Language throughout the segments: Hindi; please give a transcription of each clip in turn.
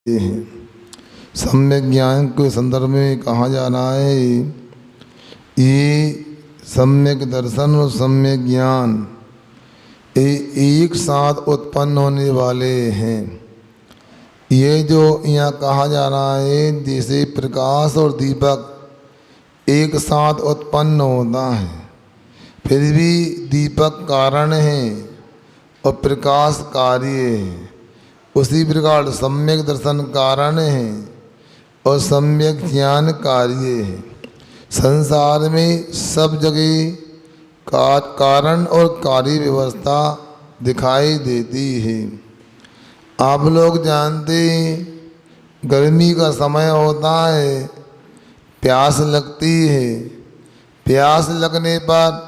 हैं। सम्यक ज्ञान के संदर्भ में कहा जा रहा है ये सम्यक दर्शन और सम्यक ज्ञान एक साथ उत्पन्न होने वाले हैं। ये जो यहाँ कहा जा रहा है जैसे प्रकाश और दीपक एक साथ उत्पन्न होता है, फिर भी दीपक कारण है और प्रकाश कार्य है। उसी प्रकार सम्यक दर्शन कारण है और सम्यक ज्ञान कार्य है। संसार में सब जगह कारण और कार्य व्यवस्था दिखाई देती है। आप लोग जानते हैं गर्मी का समय होता है, प्यास लगती है। प्यास लगने पर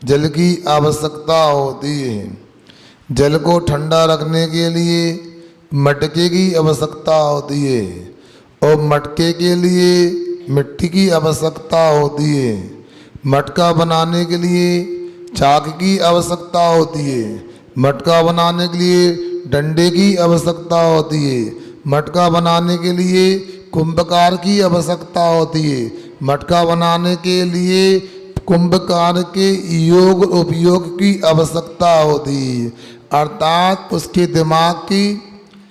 जल की आवश्यकता होती है। जल को ठंडा रखने के लिए मटके की आवश्यकता होती है और मटके के लिए मिट्टी की आवश्यकता होती है। मटका बनाने के लिए चाक की आवश्यकता होती है। मटका बनाने के लिए डंडे की आवश्यकता होती है। मटका बनाने के लिए कुंभकार की आवश्यकता होती है। मटका बनाने के लिए कुंभकार के योग उपयोग की आवश्यकता होती है, अर्थात उसके दिमाग की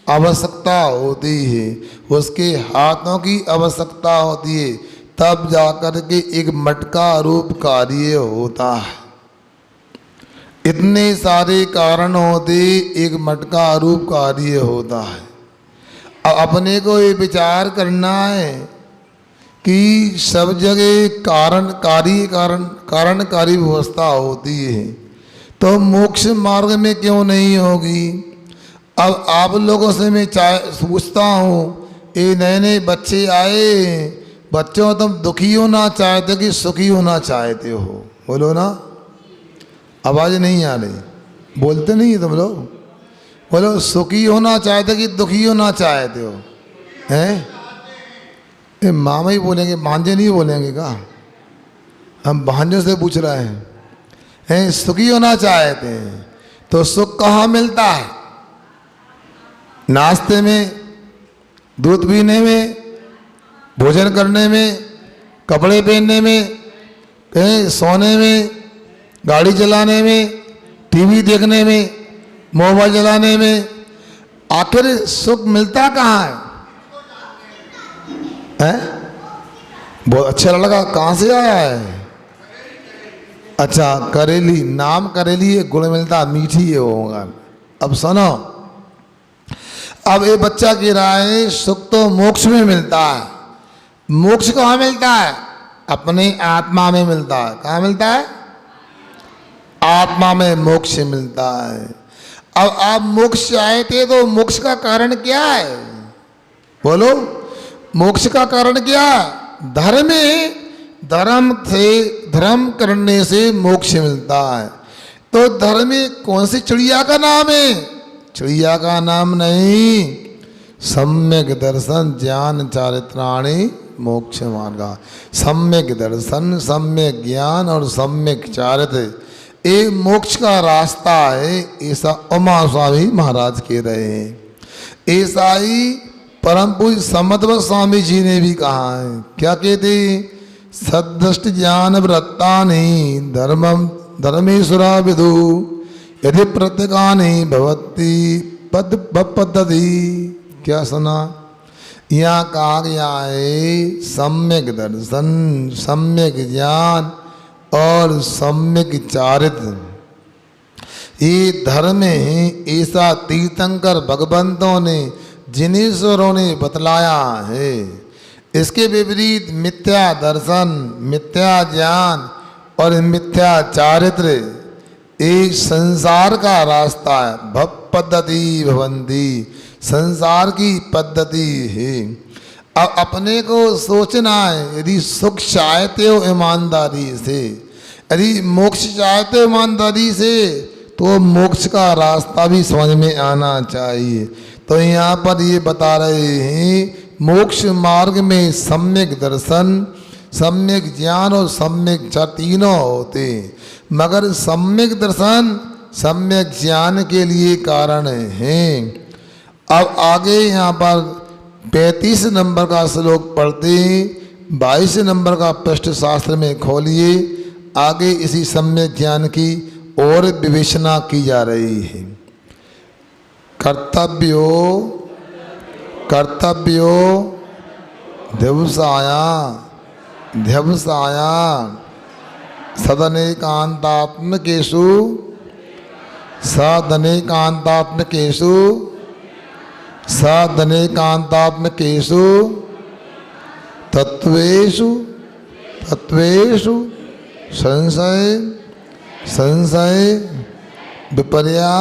आवश्यकता होती है, उसके हाथों की आवश्यकता होती है, तब जाकर के एक मटका रूप कार्य होता है। इतने सारे कारण होते एक मटका रूप कार्य होता है। अब अपने को ये विचार करना है कि सब जगह कारणकारी व्यवस्था होती है तो मोक्ष मार्ग में क्यों नहीं होगी। अब आप लोगों से मैं पूछता हूँ, ये नए नए बच्चे आए, बच्चों तुम दुखी होना चाहते कि सुखी होना चाहते हो? बोलो ना, आवाज़ नहीं आ रही, बोलते नहीं है तुम लोग। बोलो, सुखी होना चाहते कि दुखी होना चाहते हो? हैं? ये मामा ही बोलेंगे, भांजे नहीं बोलेंगे का? हम भांजों से पूछ रहे हैं। सुखी होना चाहते हैं तो सुख कहाँ मिलता है? नाश्ते में, दूध पीने में, भोजन करने में, कपड़े पहनने में, कहीं सोने में, गाड़ी चलाने में, टीवी देखने में, मोबाइल चलाने में। आखिर सुख मिलता कहाँ है? बहुत अच्छा लगा, कहाँ से आया है? अच्छा, करेली, नाम करेली है, गुड़ मिलता, मीठी है होगा। अब सुनो, अब ये बच्चा कह रहा है सुख तो मोक्ष में मिलता है। मोक्ष कहाँ मिलता है? अपने आत्मा में मिलता है। कहाँ मिलता है? आत्मा में मोक्ष मिलता है। अब आप मोक्ष चाहते तो मोक्ष का कारण क्या है? बोलो, मोक्ष का कारण क्या है? धर्म है। धर्म करने से मोक्ष मिलता है। तो धर्म कौन सी चिड़िया का नाम है? चिड़िया का नाम नहीं, सम्यक दर्शन ज्ञान चारित्राणि मोक्ष मार्गा। सम्यक दर्शन, सम्यक ज्ञान और सम्यक चारित्र ये मोक्ष का रास्ता है, ऐसा उमा स्वामी महाराज कह रहे हैं। ऐसा ही परम पूज्य समध्व स्वामी जी ने भी कहा है। क्या कहते? सदृष्ट ज्ञान वृत्तानि धर्मेश्वरा विदु यदि प्रत्यगानि भवति पद्धति। क्या सुना? यहाँ कहा गया है सम्यक दर्शन, सम्यक ज्ञान और सम्यक चारित्र ये धर्म है। ऐसा तीर्थंकर भगवंतों ने, जिनेश्वरों ने बतलाया है। इसके विपरीत मिथ्या दर्शन, मिथ्या ज्ञान और मिथ्या चारित्र ये संसार का रास्ता है। भव पद्धति भवंती, संसार की पद्धति है। अब अपने को सोचना है, यदि सुख चाहते हो ईमानदारी से, यदि मोक्ष चाहते हो ईमानदारी से, तो मोक्ष का रास्ता भी समझ में आना चाहिए। तो यहाँ पर ये बता रहे हैं मोक्ष मार्ग में सम्यक दर्शन, सम्यक ज्ञान और सम्यक तीनों होते हैं। मगर सम्यक दर्शन, सम्यक ज्ञान के लिए कारण हैं। अब आगे यहाँ पर 35 नंबर का श्लोक पढ़ते हैं, 22 नंबर का पृष्ठ शास्त्र में खोलिए। आगे इसी सम्यक ज्ञान की और विवेचना की जा रही है। कर्तव्यो कर्तव्यो ध्यवसाया ध्यवसाया सदनेकांतात्मकेषु सदनेकांतात्मकेषु सदनेकांतात्मकेषु तत्वेषु तत्वेषु संशय संशय विपर्या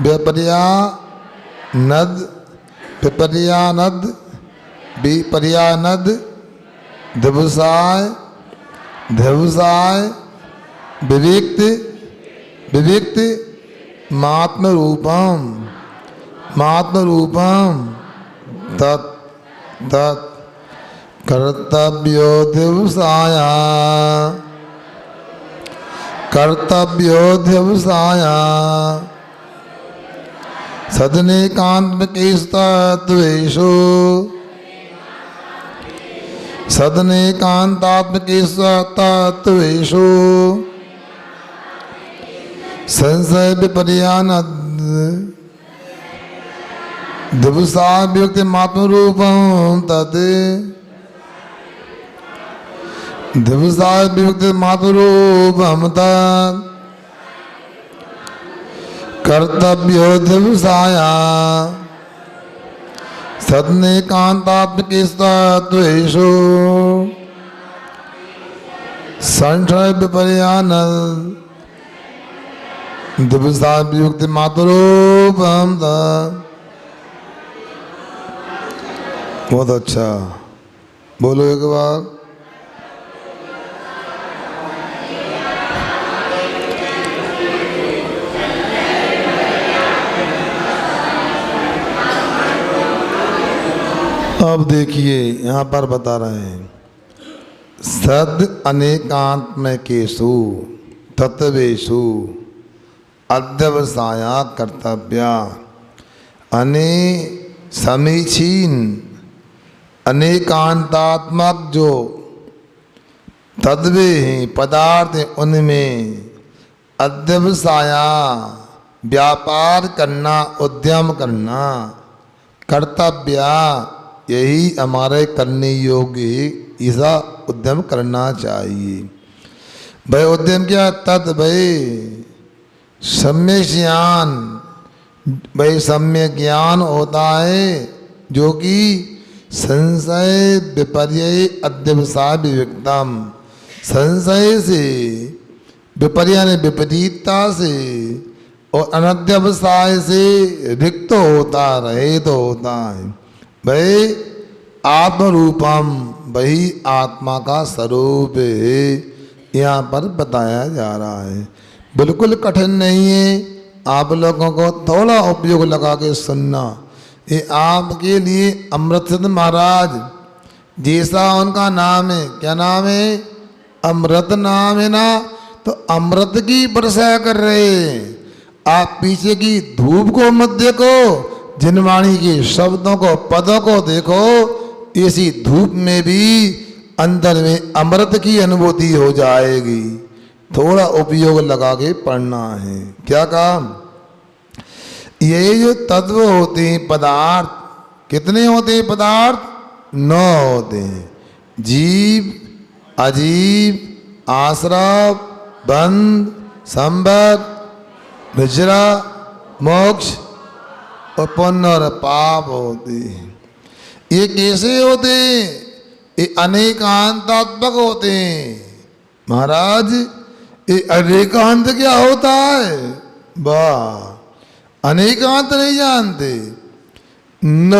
विपर्यानद विपर्यानद विपर्यानद ध्यवसाय ध्यवसाय विविक्त विविक्त मात्मरूपम मात्मरूपम तत् तत् कर्तव्यो ध्यवसाया कर्तव्यो ध्यवसाया सदनेकांतकेषु तत्वेषु सदनेकांतात्मकेषु तत्वेषु संशय विपर्यानद ध्यवसाय वियुक्त मात्मरूपं तत् ध्यवसाय वियुक्त मात्मरूपं तत् कर्तव्यो ध्यवसाया सदनेकांतात्मकेषु तत्वेषु संशय विपर्यानद ध्यवसाय वियुक्त मात्मरूपं तत्। बहुत अच्छा, बोलो एक बार। अब देखिए यहाँ पर बता रहे हैं, सद अनेकात्मकेषु तत्वेषु अध्यवसाया कर्तव्या। अने समीचीन अनेकांतात्मक जो तत्वे हैं, पदार्थ हैं, उनमें अध्यवसाया व्यापार करना, उद्यम करना, कर्तव्या यही हमारे करने योग्य है, ऐसा उद्यम करना चाहिए। भाई उद्यम क्या? तद भाई सम्यक ज्ञान, भाई सम्यक ज्ञान होता है जो कि संशय विपर्य अध्यवसाय विविक्तम, संशय से विपर्य ने विपरीतता से और अनध्यवसाय से रिक्त होता, रहित तो होता है। भाई आत्मरूपम वही आत्मा का स्वरूप है, यहाँ पर बताया जा रहा है। बिल्कुल कठिन नहीं है, आप लोगों को थोड़ा उपयोग लगा के सुनना। ये आपके लिए अमृतसिद्ध महाराज जैसा उनका नाम है, क्या नाम है? अमृत नाम है ना, तो अमृत की वर्षा कर रहे हैं। आप पीछे की धूप को मत देखो, जिनवाणी के शब्दों को, पदों को देखो। इसी धूप में भी अंदर में अमृत की अनुभूति हो जाएगी। थोड़ा उपयोग लगा के पढ़ना है। क्या काम? ये जो तत्व होते हैं, पदार्थ कितने होते हैं? पदार्थ 9 होते हैं। जीव, अजीव, आश्रव, बंध, संबद्ध, विजरा, मोक्ष और पुण्य और पाप होते हैं। ये कैसे होते हैं? ये अनेकांतात्मक होते हैं। महाराज ये अनेकांत क्या होता है? वाह, अनेकांत नहीं जानते। न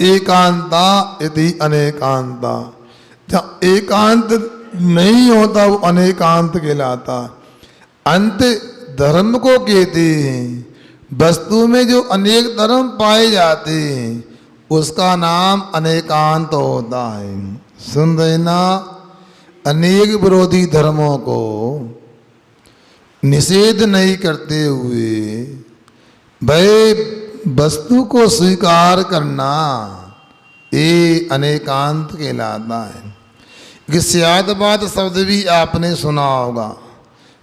एकांता यदि अनेकांता, जहाँ एकांत नहीं होता वो अनेकांत कहलाता। अंत धर्म को कहते हैं। वस्तु में जो अनेक धर्म पाए जाते हैं उसका नाम अनेकांत होता है। सुन रहे ना? अनेक विरोधी धर्मों को निषेध नहीं करते हुए भाई वस्तु को स्वीकार करना, ये अनेकांत कहलाता है। कि स्यादबाद शब्द भी आपने सुना होगा।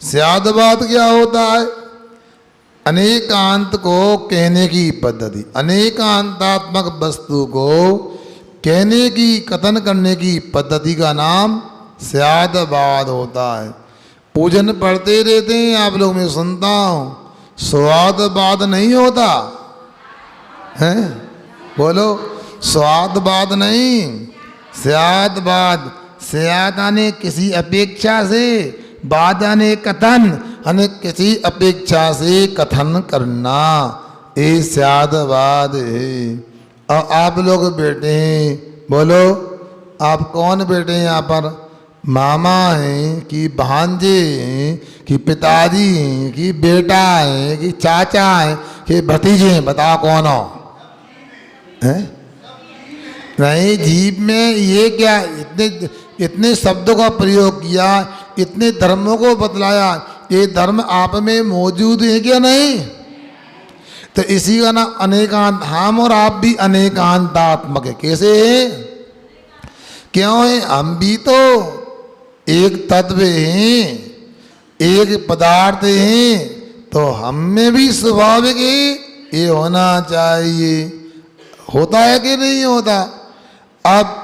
स्यादबाद क्या होता है? अनेकांत को कहने की पद्धति, अनेकांतात्मक वस्तु को कहने की, कथन करने की पद्धति का नाम स्यादबाद होता है। पूजन पढ़ते रहते हैं आप लोग, मैं सुनता हूँ, स्वादबाद नहीं होता है? बोलो, स्वादबाद नहीं, स्यादबाद। स्याद आने किसी अपेक्षा से, बाद आने कथन, यानी किसी अपेक्षा से कथन करना, ये स्यादबाद है। और आप लोग बैठे हैं, बोलो आप कौन बैठे हैं यहाँ पर? मामा हैं कि भांजे हैं कि पिताजी हैं कि बेटा हैं कि चाचा हैं कि भतीजे हैं? बताओ कौन हो? हैं? नहीं, जीव में ये क्या इतने शब्दों का प्रयोग किया, इतने धर्मों को बतलाया, ये धर्म आप में मौजूद है क्या? नहीं। तो इसी का ना अनेकांत, हम और आप भी अनेकांतात्मक है। कैसे है? क्यों है? हम भी तो एक तत्व हैं, एक पदार्थ हैं, तो हम में भी स्वाभाविक है ये होना चाहिए। होता है कि नहीं होता? अब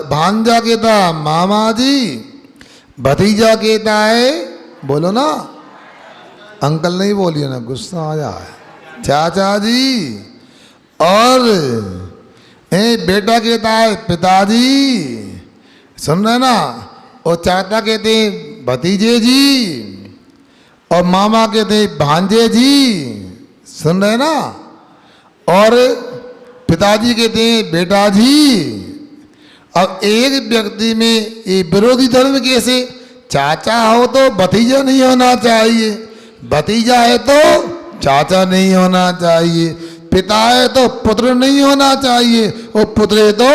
भांजा कहता मामा जी, भतीजा कहता है, बोलो ना, अंकल नहीं बोलिए ना, गुस्सा आ जाए, चाचा जी, और बेटा कहता है पिताजी, सुन रहे ना, और चाचा कहते हैं भतीजे जी, और मामा कहते हैं भांजे जी, सुन रहे ना, और पिताजी कहते हैं बेटा जी। अब एक व्यक्ति में ये विरोधी धर्म कैसे? चाचा हो तो भतीजा नहीं होना चाहिए, भतीजा है तो चाचा नहीं होना चाहिए, पिता है तो पुत्र नहीं होना चाहिए, और पुत्र है तो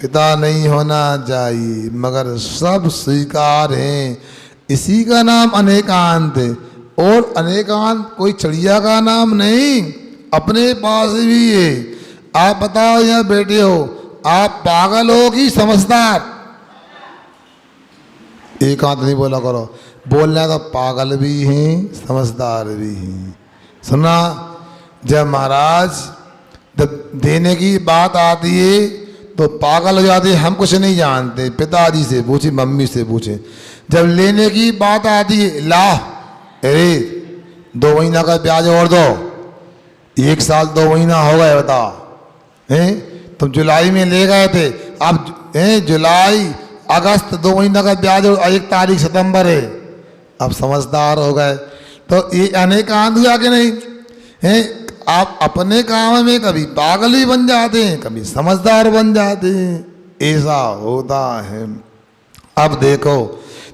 पिता नहीं होना चाहिए। मगर सब स्वीकार हैं, इसी का नाम अनेकांत है। और अनेकांत कोई चिड़िया का नाम नहीं, अपने पास भी है। आप बताओ, यहाँ बैठे हो, आप पागल हो कि समझदार? एकांत नहीं बोला करो, बोलना तो पागल भी हैं, समझदार भी हैं। सुना, जब महाराज जब देने की बात आती है तो पागल हो जाते, हम कुछ नहीं जानते, पिताजी से पूछे, मम्मी से पूछे। जब लेने की बात आती है, ला, अरे 2 महीना का ब्याज और दो, 1 साल 2 महीना हो गए, बताओ हैं? तुम जुलाई में ले गए थे, अब जुलाई अगस्त 2 महीना का ब्याज, 1 तारीख सितंबर है, अब समझदार हो गए। तो ये अनेकांत हुआ कि नहीं है? आप अपने काम में कभी पागल ही बन जाते हैं, कभी समझदार बन जाते हैं, ऐसा होता है। अब देखो,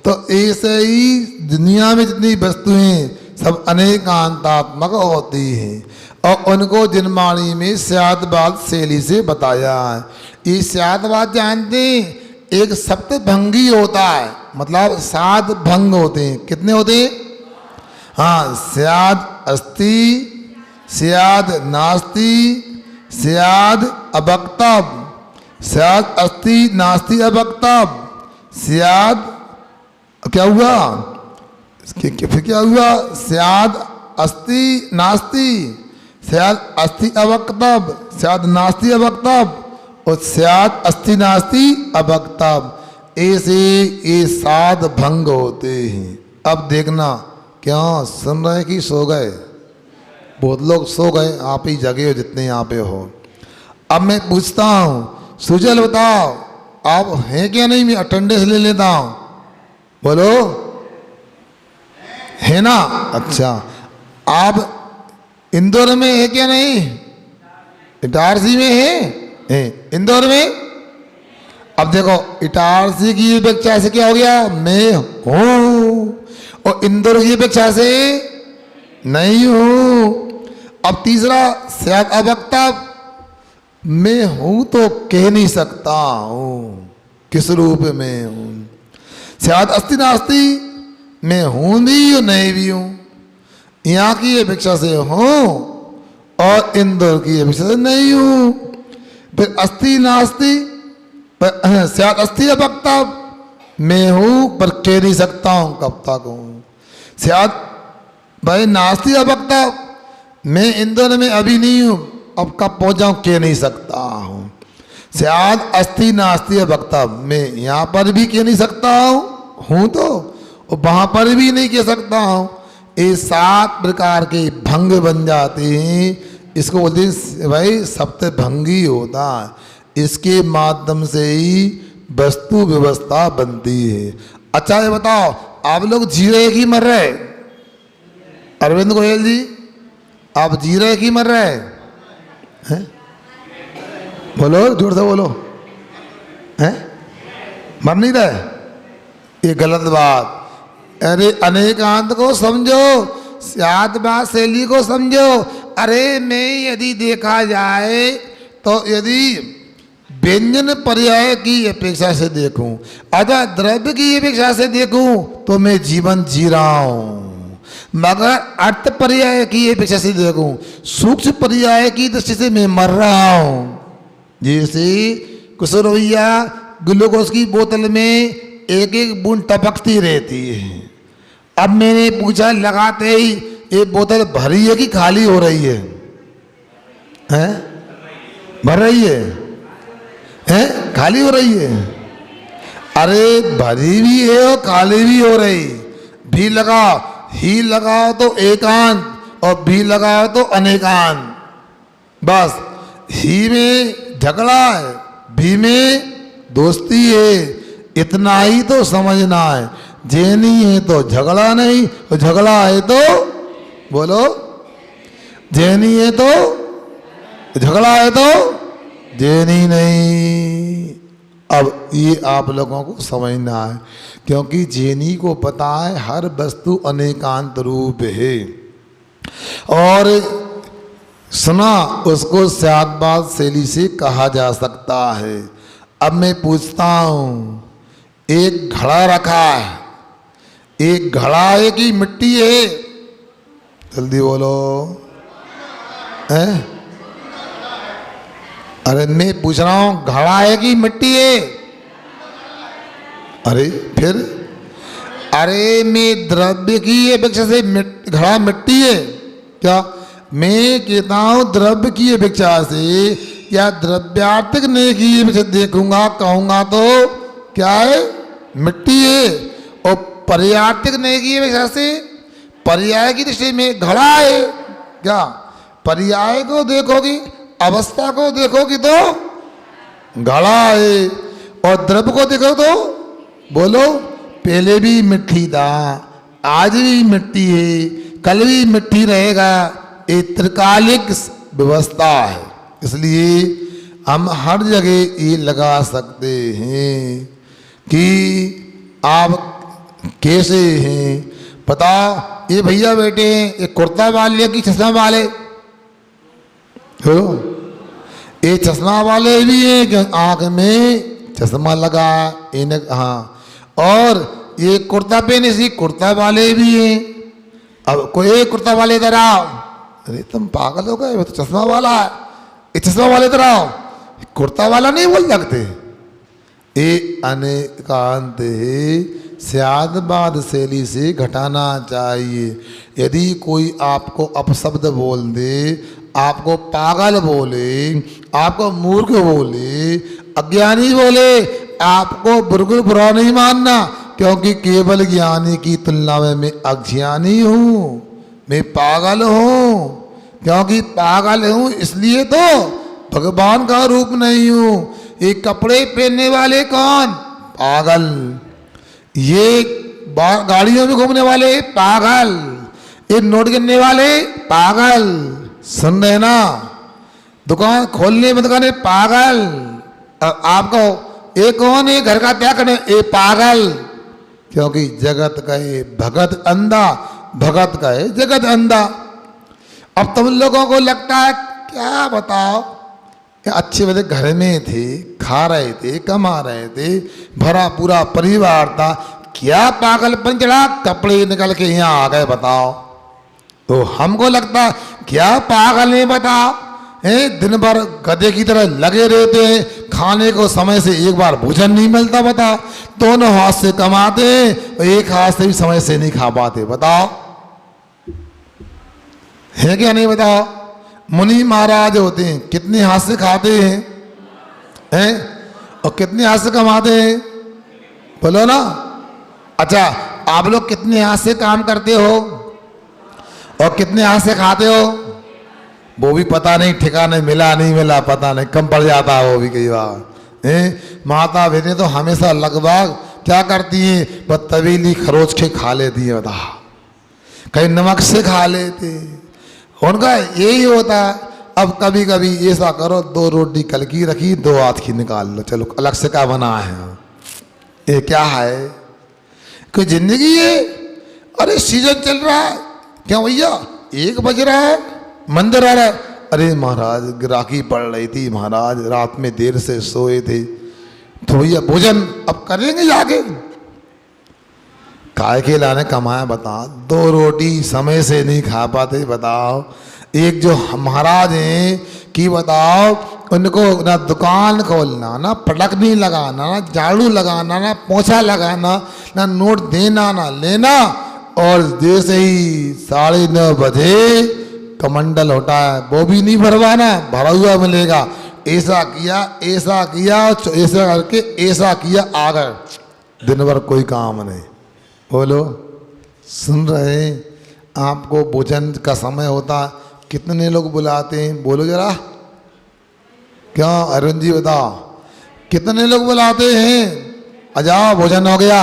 तो ऐसे ही दुनिया में जितनी वस्तुएं सब अनेकांतात्मक होती हैं, और उनको जिनवाणी में स्यादबाद शैली से बताया है। ये स्यादबाद जानते हैं, एक सप्तभंगी होता है, मतलब 7 भंग होते हैं। कितने होते हैं? हाँ, स्याद अस्ति, स्याद नास्ति, स्याद अवक्तव्य, स्याद अस्ति नास्ति अवक्तव्य, स्याद क्या हुआ? फिर क्या हुआ? स्याद अस्ति नास्ति, स्याद अस्ति अवक्तव्य, स्याद नास्ति अवक्तव्य, और स्याद अस्ति नास्ति अवक्तव्य। ऐसे ये 7 भंग होते हैं। अब देखना, क्या सुन रहे कि सो गए? बहुत लोग सो गए, आप ही जगे हो जितने यहाँ पे हो। अब मैं पूछता हूँ, सुजल बताओ, आप हैं क्या? नहीं, मैं अटेंडेंस ले लेता हूँ, बोलो, है ना? अच्छा, आप इंदौर में है क्या? नहीं, इटारसी में है इंदौर में। अब देखो, इटारसी की अपेक्षा से क्या हो गया? मैं हूँ, और इंदौर की अपेक्षा से नहीं हूँ। अब तीसरा, स्याद अवक्तव्य, मैं हूँ तो कह नहीं सकता हूँ, किस रूप में हूँ। स्याद अस्ति नास्ति, मैं हूँ भी और नहीं भी हूँ। यहाँ की अपेक्षा से हूँ और इंदौर की अपेक्षा से नहीं हूँ। फिर अस्ति नास्ति, स्यात् अस्ति अवक्ता, मैं हूं पर कह नहीं सकता हूं कब तक हूं। स्यात् भाई नास्ति अवक्ता, मैं इन दोनों में अभी नहीं हूं, अब कब पहुंच जाऊं कह नहीं सकता हूं। स्यात् अस्ति नास्ति अवक्ता, मैं यहां पर भी कह नहीं सकता हूं तो, और वहां पर भी नहीं कह सकता हूं। ये 7 प्रकार के भंग बन जाते हैं, इसको बोलते हैं भाई सप्तभंगी होता है। इसके माध्यम से ही वस्तु व्यवस्था बनती है। अच्छा ये बताओ, आप लोग जी रहे कि मर रहे? अरविंद गोयल जी, आप जी रहे कि मर रहे हैं? बोलो, जोर से बोलो। हैं? मर नहीं रहे? ये गलत बात। अरे अनेकांत को समझो, स्यात् बात शैली को समझो। अरे मैं यदि देखा जाए तो यदि व्यंजन पर्याय की अपेक्षा से देखूं अथवा द्रव्य की अपेक्षा से देखूं तो मैं जीवन जी रहा हूं, मगर अर्थ पर्याय की अपेक्षा से देखूं, सूक्ष्म पर्याय की दृष्टि से मैं मर रहा हूं। जैसे कुसुरवैया ग्लूकोज की बोतल में एक एक बूंद टपकती रहती है। अब मैंने पूछा लगाते ही, ये बोतल भरी है कि खाली हो रही है? हैं? भर रही है? हैं? खाली हो रही है? अरे भरी भी है और खाली भी हो रही। भी लगाओ, ही लगाओ तो एकांत और भी लगाओ तो अनेकांत। बस ही में झगड़ा है, भी में दोस्ती है, इतना ही तो समझना है। जेनी है तो झगड़ा नहीं, और झगड़ा है तो बोलो, जेनी है तो झगड़ा है तो जेनी नहीं। अब ये आप लोगों को समझना है, क्योंकि जेनी को पता है हर वस्तु अनेकांत रूप है। और सुना, उसको स्यात् बात शैली से कहा जा सकता है। अब मैं पूछता हूं, एक घड़ा रखा है, एक घड़ा है कि मिट्टी है? जल्दी बोलो। हैं? अरे मैं पूछ रहा हूं, घड़ा है कि मिट्टी है? अरे फिर, अरे मैं द्रव्य की अपेक्षा से घड़ा मिट्टी है क्या? मैं कहता हूं द्रव्य की अपेक्षा से, या द्रव्यार्थिक नहीं की अपेक्षा देखूंगा कहूंगा तो क्या है? मिट्टी है। और पर्यार्थिक नहीं की अपेक्षा से पर्याय की दृष्टि में घड़ा है क्या? पर्याय को देखोगी, अवस्था को देखोगी तो घड़ा है, और द्रव्य को देखो तो बोलो पहले भी मिट्टी था, आज भी मिट्टी है, कल भी मिट्टी रहेगा। ये त्रिकालिक व्यवस्था है, इसलिए हम हर जगह ये लगा सकते हैं कि आप कैसे हैं। पता ये भैया बैठे हैं, ये कुर्ता वाले कि चश्मा वाले हो? ये चश्मा वाले भी हैं कि आंख में चश्मा लगा इन्हें, हाँ, और ये कुर्ता पहने से कुर्ता वाले भी हैं। अब कोई कुर्ता वाले इधर आओ, अरे तुम पागल हो गए, वो तो चश्मा वाला है, ये चश्मा वाले इधर आओ, कुर्ता वाला नहीं बोल सकते। ये अनेकांत है, स्यात् बात शैली से घटाना चाहिए। यदि कोई आपको अपशब्द बोल दे, आपको पागल बोले, आपको मूर्ख बोले, अज्ञानी बोले, आपको बिल्कुल बुरा नहीं मानना, क्योंकि केवल ज्ञानी की तुलना में मैं अज्ञानी हूँ, मैं पागल हूँ। क्योंकि पागल हूँ इसलिए तो भगवान का रूप नहीं हूँ। ये कपड़े पहनने वाले कौन? पागल। ये गाड़ियों में घूमने वाले पागल, ये नोट गिनने वाले पागल, सुन रहे ना, दुकान खोलने में दुकान पागल। आपको ये कौन है घर का त्याग करने? ये पागल। क्योंकि जगत कहे भगत अंधा, भगत कहे जगत अंधा। अब तुम लोगों को लगता है क्या बताओ, अच्छे वाले घर में थे, खा रहे थे, कमा रहे थे, भरा पूरा परिवार था, क्या पागलपन चढ़ा कपड़े निकल के यहाँ आ गए बताओ? तो हमको लगता क्या पागल है बताओ? दिन भर गधे की तरह लगे रहते हैं, खाने को समय से एक बार भोजन नहीं मिलता। बता, दोनों हाथ से कमाते हैं और एक हाथ से भी समय से नहीं खा पाते। बताओ है क्या नहीं? बताओ, मुनि महाराज होते हैं, कितने हाथ से खाते हैं और कितने हाथ से कमाते हैं? बोलो ना। अच्छा, आप लोग कितने हाथ से काम करते हो और कितने हाथ से खाते हो? वो भी पता नहीं, ठिकाने मिला नहीं मिला पता नहीं, कम पड़ जाता है वो भी कई बार। माता बहने तो हमेशा लगभग क्या करती हैं, बस तवेली खरोच के खा लेती है। बता, कहीं नमक से खा लेते, उनका यही होता। अब कभी कभी ऐसा करो, 2 रोटी कल की रखी, 2 हाथ की निकाल लो, चलो अलग से क्या बना है? ये क्या है? कोई जिंदगी है? अरे सीजन चल रहा है, क्या भैया 1 बज रहा है, मंदिर आ रहा है। अरे महाराज ग्राहकी पड़ रही थी महाराज, रात में देर से सोए थे, तो भैया भोजन अब करेंगे जाके। काय के लाने कमाया? बता, 2 रोटी समय से नहीं खा पाते। बताओ, एक जो महाराज हैं कि बताओ, उनको ना दुकान खोलना, ना पटकनी लगाना, ना झाड़ू लगाना, ना पोछा लगाना, ना नोट देना ना लेना, और जैसे ही 9:30 बजे कमंडल होता है वो भी नहीं भरवाना, भरा हुआ मिलेगा। ऐसा किया ऐसा करके ऐसा किया, आगे दिन भर कोई काम नहीं। बोलो, सुन रहे हैं? आपको भोजन का समय होता, कितने लोग बुलाते हैं? बोलो जरा, क्या अरुण जी बताओ, कितने लोग बुलाते हैं? अजाओ भोजन हो गया।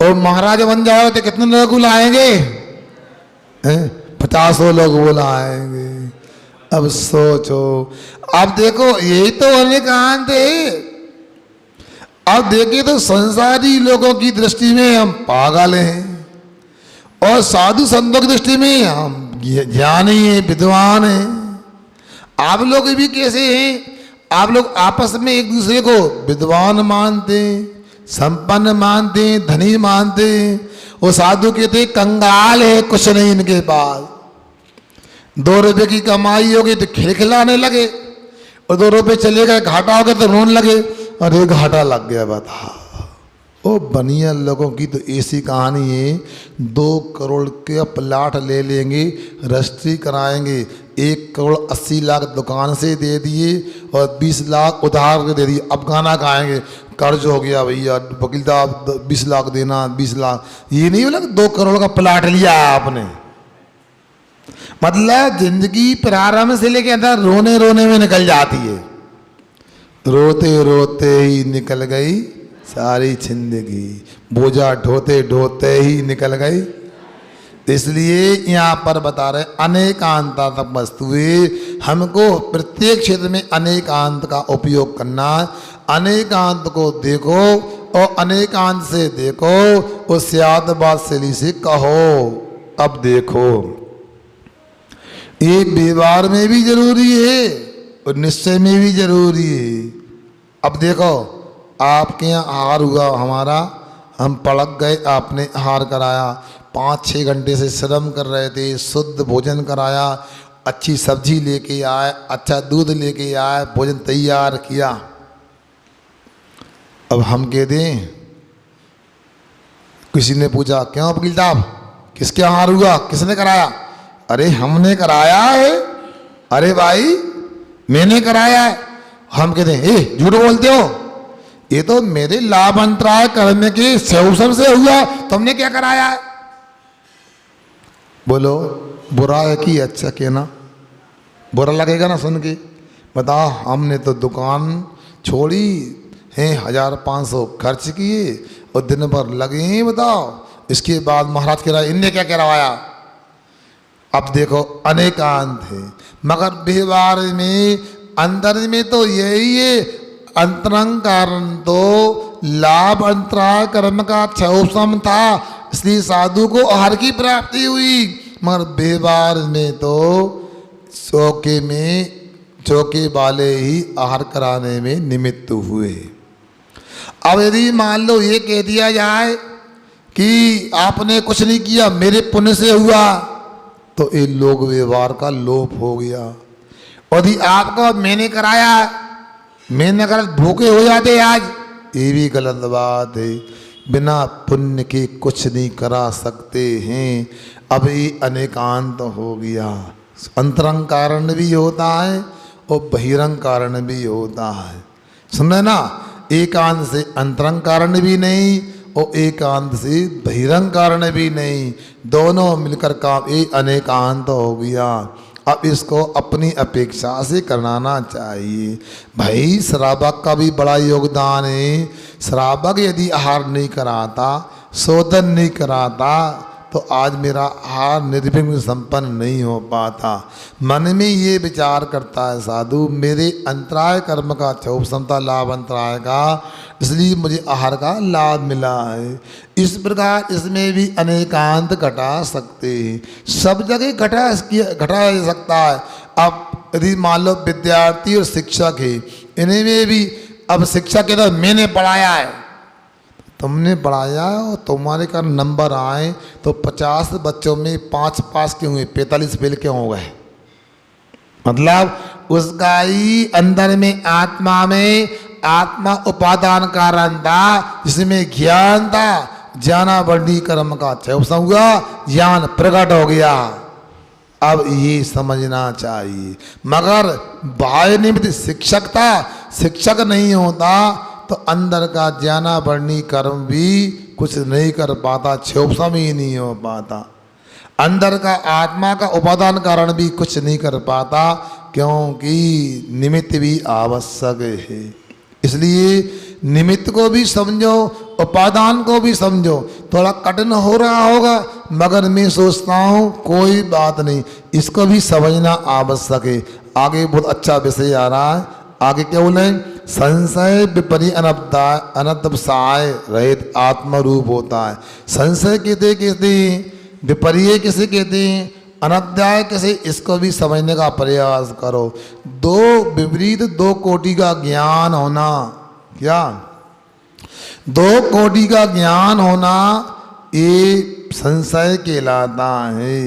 और महाराज बन जाओ तो कितने लोग बुलाएंगे? 50 लोग बुलाएंगे। अब सोचो, अब देखो यही तो अनेकांत है। अब देखिए तो संसारी लोगों की दृष्टि में हम पागल हैं, और साधु संतों की दृष्टि में हम ज्ञानी हैं, विद्वान हैं। आप लोग भी कैसे हैं? आप लोग आपस में एक दूसरे को विद्वान मानते हैं, संपन्न मानते हैं, धनी मानते हैं। वो साधु कहते कंगाल है, कुछ नहीं इनके पास। 2 रुपये की कमाई होगी तो खिलखिलाने लगे, और 2 रुपये चले गए, घाटा हो गया तो रोने लगे, अरे घाटा लग गया। बता, ओ बनिया लोगों की तो ऐसी कहानी है, 2 करोड़ के प्लाट ले लेंगे, रजिस्ट्री कराएंगे, 1 करोड़ 80 लाख दुकान से दे दिए और 20 लाख उधार के दे दिए। अब गाना गाएंगे, कर्ज हो गया भैया, वकील साहब 20 लाख देना, 20 लाख। ये नहीं बोला 2 करोड़ का प्लाट लिया आपने। मतलब जिंदगी प्रारंभ से लेके अंदर रोने रोने में निकल जाती है, रोते रोते ही निकल गई सारी जिंदगी, बोझा ढोते ढोते ही निकल गई। इसलिए यहाँ पर बता रहे अनेकांता तक वस्तुएं, हमको प्रत्येक क्षेत्र में अनेकांत का उपयोग करना। अनेकांत को देखो और अनेकांत से देखो, उस याद बादशाली से कहो। अब देखो, ये व्यवहार में भी जरूरी है और निश्चय में भी जरूरी है। अब देखो, आपके यहाँ आहार हुआ हमारा, हम पड़क गए, आपने आहार कराया, 5-6 घंटे से श्रम कर रहे थे, शुद्ध भोजन कराया, अच्छी सब्जी लेके आए, अच्छा दूध लेके आए, भोजन तैयार किया। अब हम कह दें, किसी ने पूछा क्यों वकील साहब किसके आहार हुआ, किसने कराया? अरे हमने कराया है। अरे भाई मैंने कराया है। हम कहते हैं ए झूठ बोलते हो, ये तो मेरे लाभ अंतराय करने के अवसर से हुआ, तुमने क्या कराया है? बोलो बुरा है कि अच्छा कहना? बुरा लगेगा ना सुन के। बताओ, हमने तो दुकान छोड़ी है, 1500 खर्च किए और दिन भर लगे हैं। बताओ, इसके बाद महाराज कह रहा है इनने क्या करवाया? अब देखो अनेकांत है, मगर व्यवहार में अंदर में तो यही है। अंतरंग कारण तो लाभ अंतराय कर्म का क्षोभम था, इसलिए साधु को आहार की प्राप्ति हुई, मगर व्यवहार में तो चौके वाले ही आहार कराने में निमित्त हुए। अब यदि मान लो ये कह दिया जाए कि आपने कुछ नहीं किया, मेरे पुण्य से हुआ, तो ये लोक व्यवहार का लोप हो गया। यदि आपको मैंने कराया, मैंने कर भूखे हो जाते आज, ये भी गलत बात है। बिना पुण्य के कुछ नहीं करा सकते हैं। अब ये अनेकांत हो गया। अंतरंग कारण भी होता है और बहिरंग कारण भी होता है। सुन ना, एकांत से अंतरंग कारण भी नहीं और एकांत से बहिरंग कारण भी नहीं, दोनों मिलकर काम ये अनेकांत हो गया। अब इसको अपनी अपेक्षा से करना चाहिए। भाई श्रावक का भी बड़ा योगदान है। श्रावक यदि आहार नहीं कराता, शोधन नहीं कराता, तो आज मेरा आहार निर्विघ्न संपन्न नहीं हो पाता। मन में ये विचार करता है साधु, मेरे अंतराय कर्म का 24 लाभ अंतराय का, इसलिए मुझे आहार का लाभ मिला है। इस प्रकार इसमें भी अनेकांत घटा सकते हैं। सब जगह घटाया जा सकता है। अब यदि मान लो विद्यार्थी और शिक्षक है, इन्हें में भी अब शिक्षक के तो मैंने पढ़ाया है, तुमने पढ़ाया और तुम्हारे का नंबर आए तो 50 बच्चों में 5 पास क्यों हुए, 45 फेल क्यों हो गए? मतलब उसका ही अंदर में आत्मा उपादान कारण था, जिसमें ज्ञान था। ज्ञाना बढ़ी कर्म का 6 हुआ, ज्ञान प्रकट हो गया। अब ये समझना चाहिए। मगर बाह्य निमित्त शिक्षक था, शिक्षक नहीं होता तो अंदर का ज्ञाना बढ़नी कर्म भी कुछ नहीं कर पाता, 6 ही नहीं हो पाता। अंदर का आत्मा का उपादान कारण भी कुछ नहीं कर पाता, क्योंकि निमित्त भी आवश्यक है। इसलिए निमित्त को भी समझो, उपादान को भी समझो। थोड़ा कठिन हो रहा होगा, मगर मैं सोचता हूँ कोई बात नहीं, इसको भी समझना आवश्यक है। आगे बहुत अच्छा विषय आ रहा है। आगे क्या बोले? संशय विपरी अनद्वसाय रहित आत्मरूप होता है। संशय कहते विपर्य किसे कहते हैं, अनध्याय किसे, इसको भी समझने का प्रयास करो। दो विपरीत 2 कोटि का ज्ञान होना, क्या 2 कोटि का ज्ञान होना, ये संशय कहलाता है।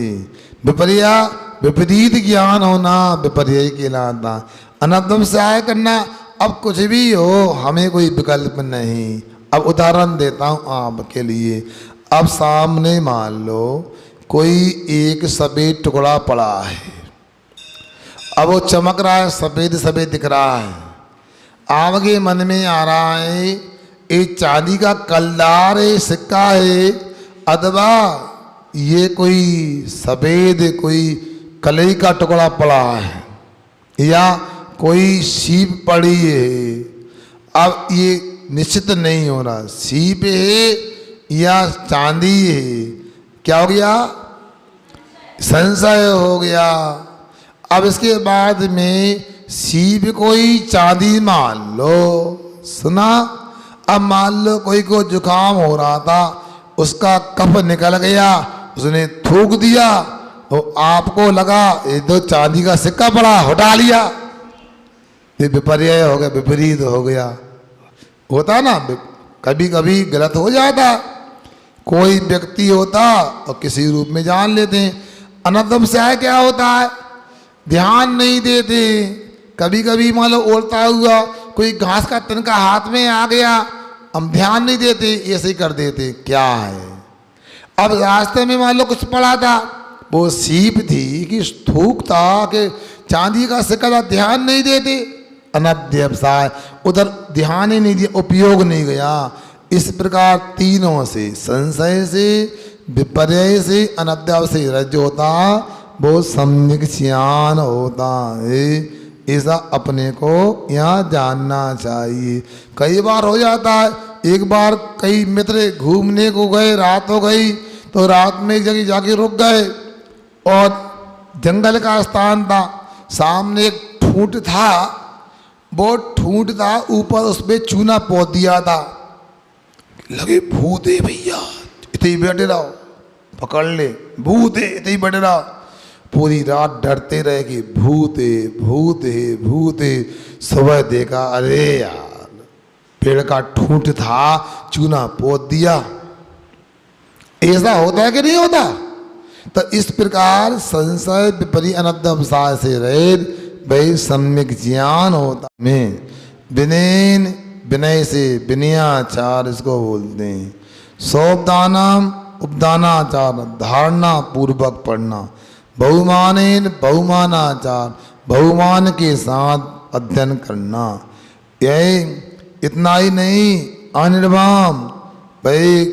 विपरीत ज्ञान होना विपर्य कहलाता। अनध्याय करना, अब कुछ भी हो हमें कोई विकल्प नहीं। अब उदाहरण देता हूँ आपके लिए। अब सामने मान लो कोई एक सफ़ेद टुकड़ा पड़ा है, अब वो चमक रहा है, सफ़ेद सफ़ेद दिख रहा है। आपके मन में आ रहा है ये चांदी का कलदार है, सिक्का है, अथवा ये कोई सफ़ेद कोई कलई का टुकड़ा पड़ा है, या कोई सीप पड़ी है। अब ये निश्चित नहीं हो रहा सीप है या चांदी है। क्या हो गया? संशय हो गया। अब इसके बाद में सीप कोई चांदी मान लो, सुना। अब मान लो कोई को जुकाम हो रहा था, उसका कफ निकल गया, उसने थूक दिया, तो आपको लगा ये तो चांदी का सिक्का पड़ा, हटा लिया, ये विपर्य हो गया, विपरीत हो गया। होता ना, कभी कभी गलत हो जाता। कोई व्यक्ति होता और किसी रूप में जान लेते हैं। अनदम से आए क्या होता है, ध्यान नहीं देते। कभी कभी मान लो उड़ता हुआ कोई घास का तिनका हाथ में आ गया, हम ध्यान नहीं देते, ऐसे ही कर देते। क्या है? अब रास्ते में मान लो कुछ पड़ा था, वो सीप थी कि थूक था कि चांदी का सिक्का था, ध्यान नहीं देते। अनध्यवसाय, उधर ध्यान ही नहीं दिया, उपयोग नहीं गया। इस प्रकार तीनों से, संशय से, विपर्य से, अनध्यावसाय रज होता, वो सम्यक ज्ञान होता है। ऐसा अपने को यहाँ जानना चाहिए। कई बार हो जाता है, एक बार कई मित्र घूमने को गए, रात हो गई, तो रात में एक जगह जाके रुक गए और जंगल का स्थान था, सामने एक ठूंठ था, वो ठूंठ था, ऊपर उस पर चूना पोत दिया था। लगे भूत है भैया, इतने ही बैठे रहो, पकड़ ले, भूत है, इतने ही बैठे रहो। पूरी रात डरते रहे कि भूत है, भूत है, भूत है। सुबह देखा, अरे यार पेड़ का ठूंठ था, चूना पोत दिया। ऐसा होता है कि नहीं होता? तो इस प्रकार संशय विपरीत अनध्यवसाय से रहित भाई सम्यक ज्ञान होता में। विनयन, विनय से विनयाचार इसको बोलते हैं। सोपदानम, उपदानाचार, धारणा पूर्वक पढ़ना। बहुमानेन, बहुमानाचार, बहुमान के साथ अध्ययन करना। यही इतना ही नहीं, अनिर्वाम, भाई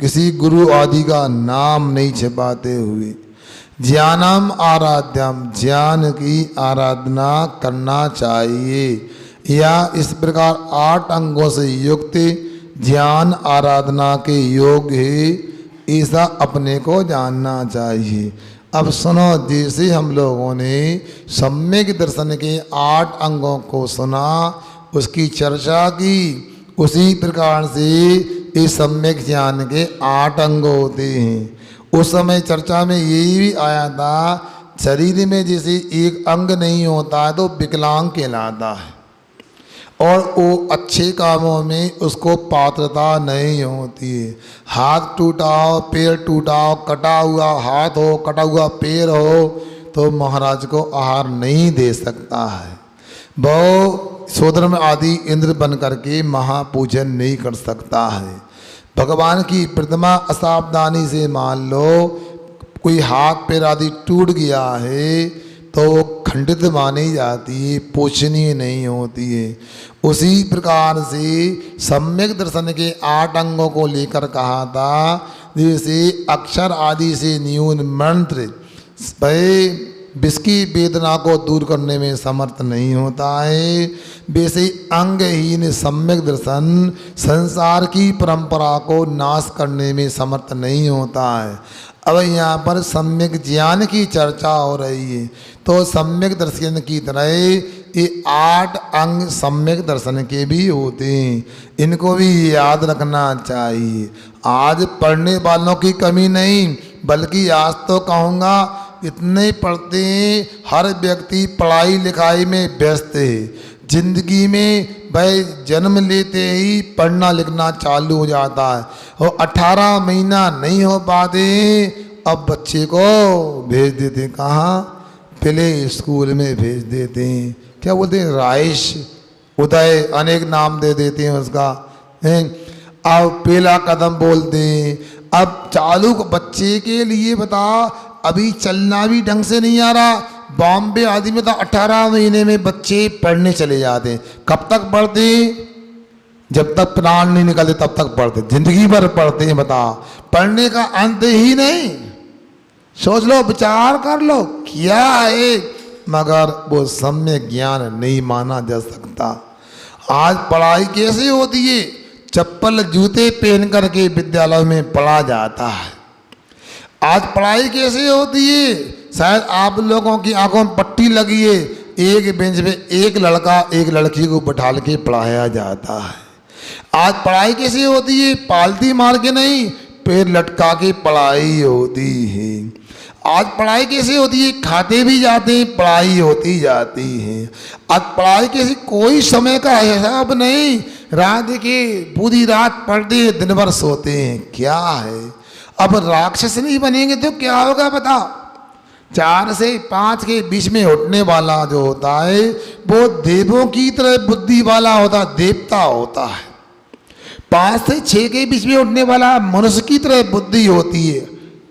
किसी गुरु आदि का नाम नहीं छिपाते हुए। ज्ञानम आराध्यम, ज्ञान की आराधना करना चाहिए, या इस प्रकार 8 अंगों से युक्त ज्ञान आराधना के योग है, ऐसा अपने को जानना चाहिए। अब सुनो, जैसे हम लोगों ने सम्यक दर्शन के 8 अंगों को सुना, उसकी चर्चा की, उसी प्रकार से इस सम्यक ज्ञान के 8 अंग होते हैं। उस समय चर्चा में यही भी आया था, शरीर में जैसे एक अंग नहीं होता है तो विकलांग कहलाता है, और वो अच्छे कामों में उसको पात्रता नहीं होती है। हाथ टूटा हो, पैर टूटा हो, कटा हुआ हाथ हो, कटा हुआ पैर हो, तो महाराज को आहार नहीं दे सकता है। वो शूद्र आदि इंद्र बन करके महापूजन नहीं कर सकता है। भगवान की प्रतिमा असावधानी से मान लो कोई हाथ पैर आदि टूट गया है तो वो खंडित मानी जाती है, पूजनीय नहीं होती है। उसी प्रकार से सम्यक दर्शन के 8 अंगों को लेकर कहा था, जैसे अक्षर आदि से न्यून मंत्र भाई विष की वेदना को दूर करने में समर्थ नहीं होता है, वैसे अंगहीन सम्यक दर्शन संसार की परंपरा को नाश करने में समर्थ नहीं होता है। अब यहाँ पर सम्यक ज्ञान की चर्चा हो रही है, तो सम्यक दर्शन की तरह ये 8 अंग सम्यक दर्शन के भी होते हैं, इनको भी याद रखना चाहिए। आज पढ़ने वालों की कमी नहीं, बल्कि आज तो कहूँगा इतने पढ़ते हैं, हर व्यक्ति पढ़ाई लिखाई में व्यस्त है। जिंदगी में भाई जन्म लेते ही पढ़ना लिखना चालू हो जाता है, और 18 महीना नहीं हो पाते, अब बच्चे को भेज देते कहाँ, प्ले स्कूल में भेज देते हैं। क्या बोलते हैं, राइश, उदय, अनेक नाम दे देते हैं उसका, हैं। अब पहला कदम बोलते हैं। अब चालू बच्चे के लिए बता, अभी चलना भी ढंग से नहीं आ रहा। बॉम्बे आदि में तो 18 महीने में बच्चे पढ़ने चले जाते हैं। कब तक पढ़ते? जब तक प्राण नहीं निकलते तब तक पढ़ते, जिंदगी भर पढ़ते हैं। बता, पढ़ने का अंत ही नहीं। सोच लो, विचार कर लो क्या है, मगर वो सम्यक ज्ञान नहीं माना जा सकता। आज पढ़ाई कैसे होती है? चप्पल जूते पहन करके विद्यालय में पढ़ा जाता है। आज पढ़ाई कैसे होती है? शायद आप लोगों की आंखों में पट्टी लगी है, एक बेंच पे एक लड़का एक लड़की को बैठा के पढ़ाया जाता है। आज पढ़ाई कैसे होती है? पालती मार के नहीं, पैर लटका के पढ़ाई होती है। आज पढ़ाई कैसे होती है? खाते भी जाते हैं, पढ़ाई होती जाती है। आज पढ़ाई कैसी, कोई समय का हिसाब नहीं। रात के पूरी रात पढ़ते हैं, दिन भर सोते हैं। क्या है? अब राक्षस नहीं बनेंगे तो क्या होगा बता? 4 से 5 के बीच में उठने वाला जो होता है वो देवों की तरह बुद्धि वाला होता, देवता होता है। 5 से 6 के बीच में उठने वाला मनुष्य की तरह बुद्धि होती है,